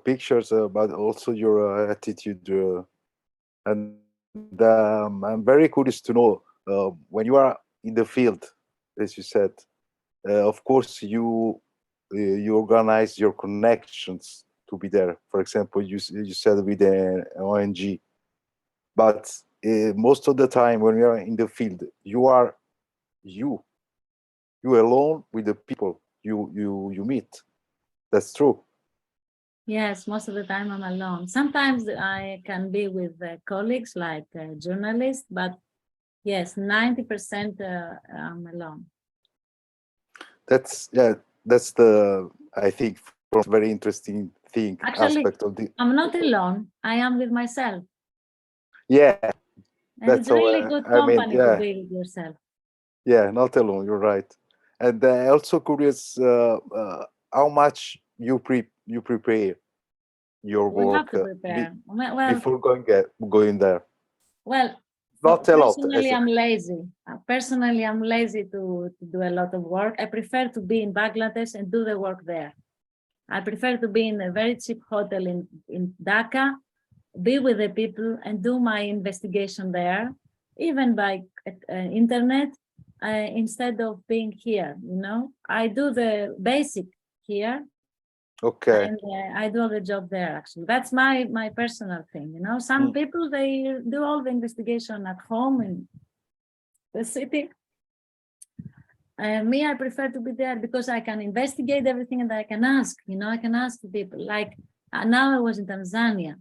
pictures, but also your attitude. And I'm very curious to know, when you are in the field, as you said, of course you organize your connections to be there. For example, you said with the ONG, but most of the time when you are in the field, you are you alone with the people you meet. That's true. Yes, most of the time I'm alone. Sometimes I can be with colleagues like journalists, but yes, 90% I'm alone. That's the, I think, very interesting thing. Actually, aspect of the. I'm not alone. I am with myself. Yeah, And it's really good company to be with yourself. Yeah, not alone. You're right. And also curious, how much you prepare your We work have to prepare. before going there. Well, Not a lot. personally, I'm lazy. Personally, I'm lazy to do a lot of work. I prefer to be in Bangladesh and do the work there. I prefer to be in a very cheap hotel in Dhaka, be with the people and do my investigation there, even by internet, instead of being here, you know. I do the basic here. Okay. And I do all the job there, actually. That's my personal thing, you know. Some people, they do all the investigation at home in the city. Me, I prefer to be there because I can investigate everything and I can ask, I can ask people. Like now I was in Tanzania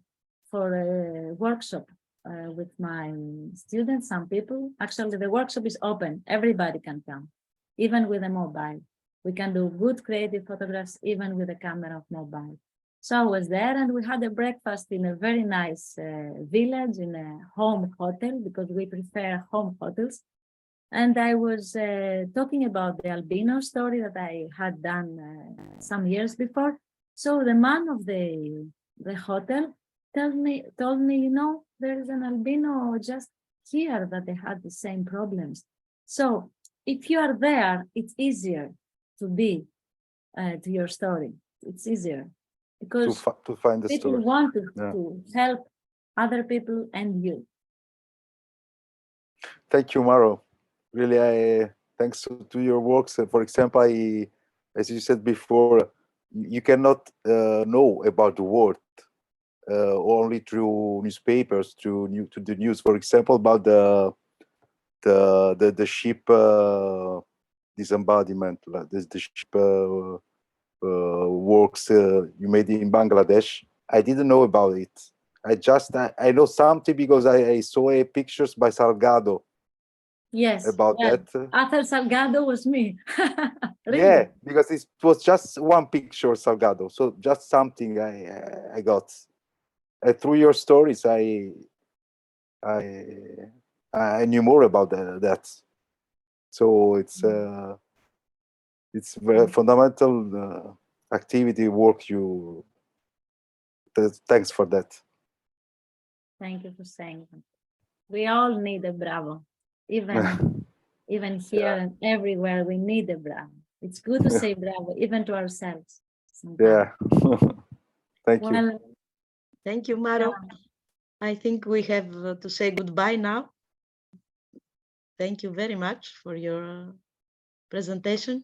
for a workshop with my students, some people. Actually, the workshop is open. Everybody can come, even with a mobile. We can do good creative photographs, even with a camera of mobile. So I was there and we had a breakfast in a very nice village in a home hotel because we prefer home hotels. And I was talking about the albino story that I had done some years before. So the man of the hotel told me, there is an albino just here that they had the same problems. So if you are there, it's easier to be to your story. It's easier because to find the people story. want to help other people and you. Thank you, Maro. Really, thanks to your works. For example, as you said before, you cannot know about the world only through newspapers, to the news. For example, about the sheep disembodiment, like the sheep works you made in Bangladesh. I didn't know about it. I know something because I saw pictures by Salgado. Yes. About that. After Salgado was me. Really? Yeah, because it was just one picture, Salgado. So just something I got. Through your stories, I knew more about that. So it's very fundamental activity work. Thanks for that. Thank you for saying that. We all need a bravo, even here and everywhere. We need a bravo. It's good to say bravo, even to ourselves. Sometimes. Yeah. Thank you. Thank you, Maro. I think we have to say goodbye now. Thank you very much for your presentation.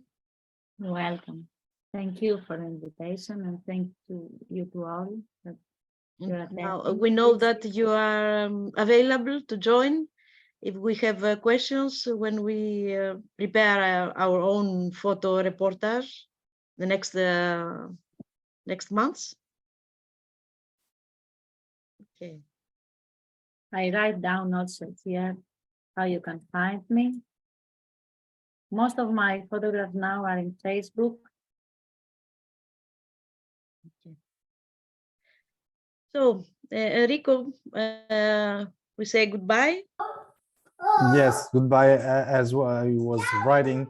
You're welcome. Thank you for the invitation and thank you to all. Now, we know that you are available to join if we have questions when we prepare our own photo reportage the next months. Okay. I write down also here how you can find me. Most of my photographs now are in Facebook. Okay. So, Enrico, we say goodbye. Yes, goodbye. As I was writing,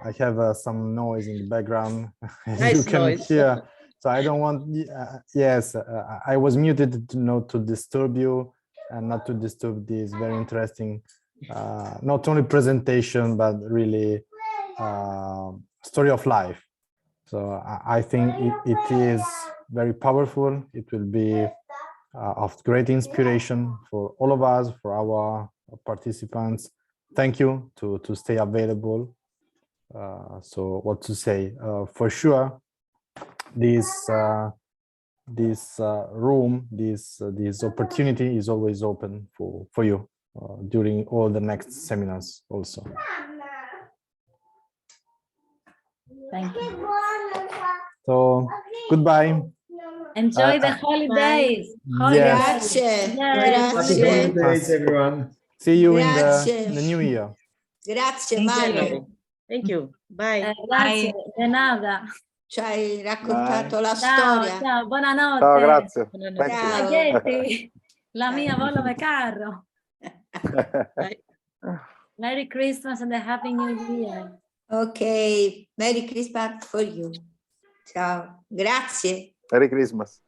I have some noise in the background, as Nice you can noise. hear. So I don't want. Yes, I was muted to not to disturb you and not to disturb this very interesting, not only presentation but really story of life. So I think it is very powerful. It will be of great inspiration for all of us, for our participants. Thank you to stay available. So what to say? For sure, this room, this opportunity is always open for you during all the next seminars also. Thank you. So goodbye. Enjoy the holidays. Yes. Grazie. Happy Grazie. holidays, everyone. See you in Grazie. the new year. Grazie Thank Maro. Thank you. Bye. Grazie, de nada. Ci hai raccontato la Ciao, storia. ciao, buonanotte. Ciao, grazie. Buonanotte. Thank you. Ciao. Spaghetti. La mia volo me carro. Bye. Merry Christmas and a Happy New Year. Ok, Merry Christmas for you. Ciao. Grazie. Merry Christmas.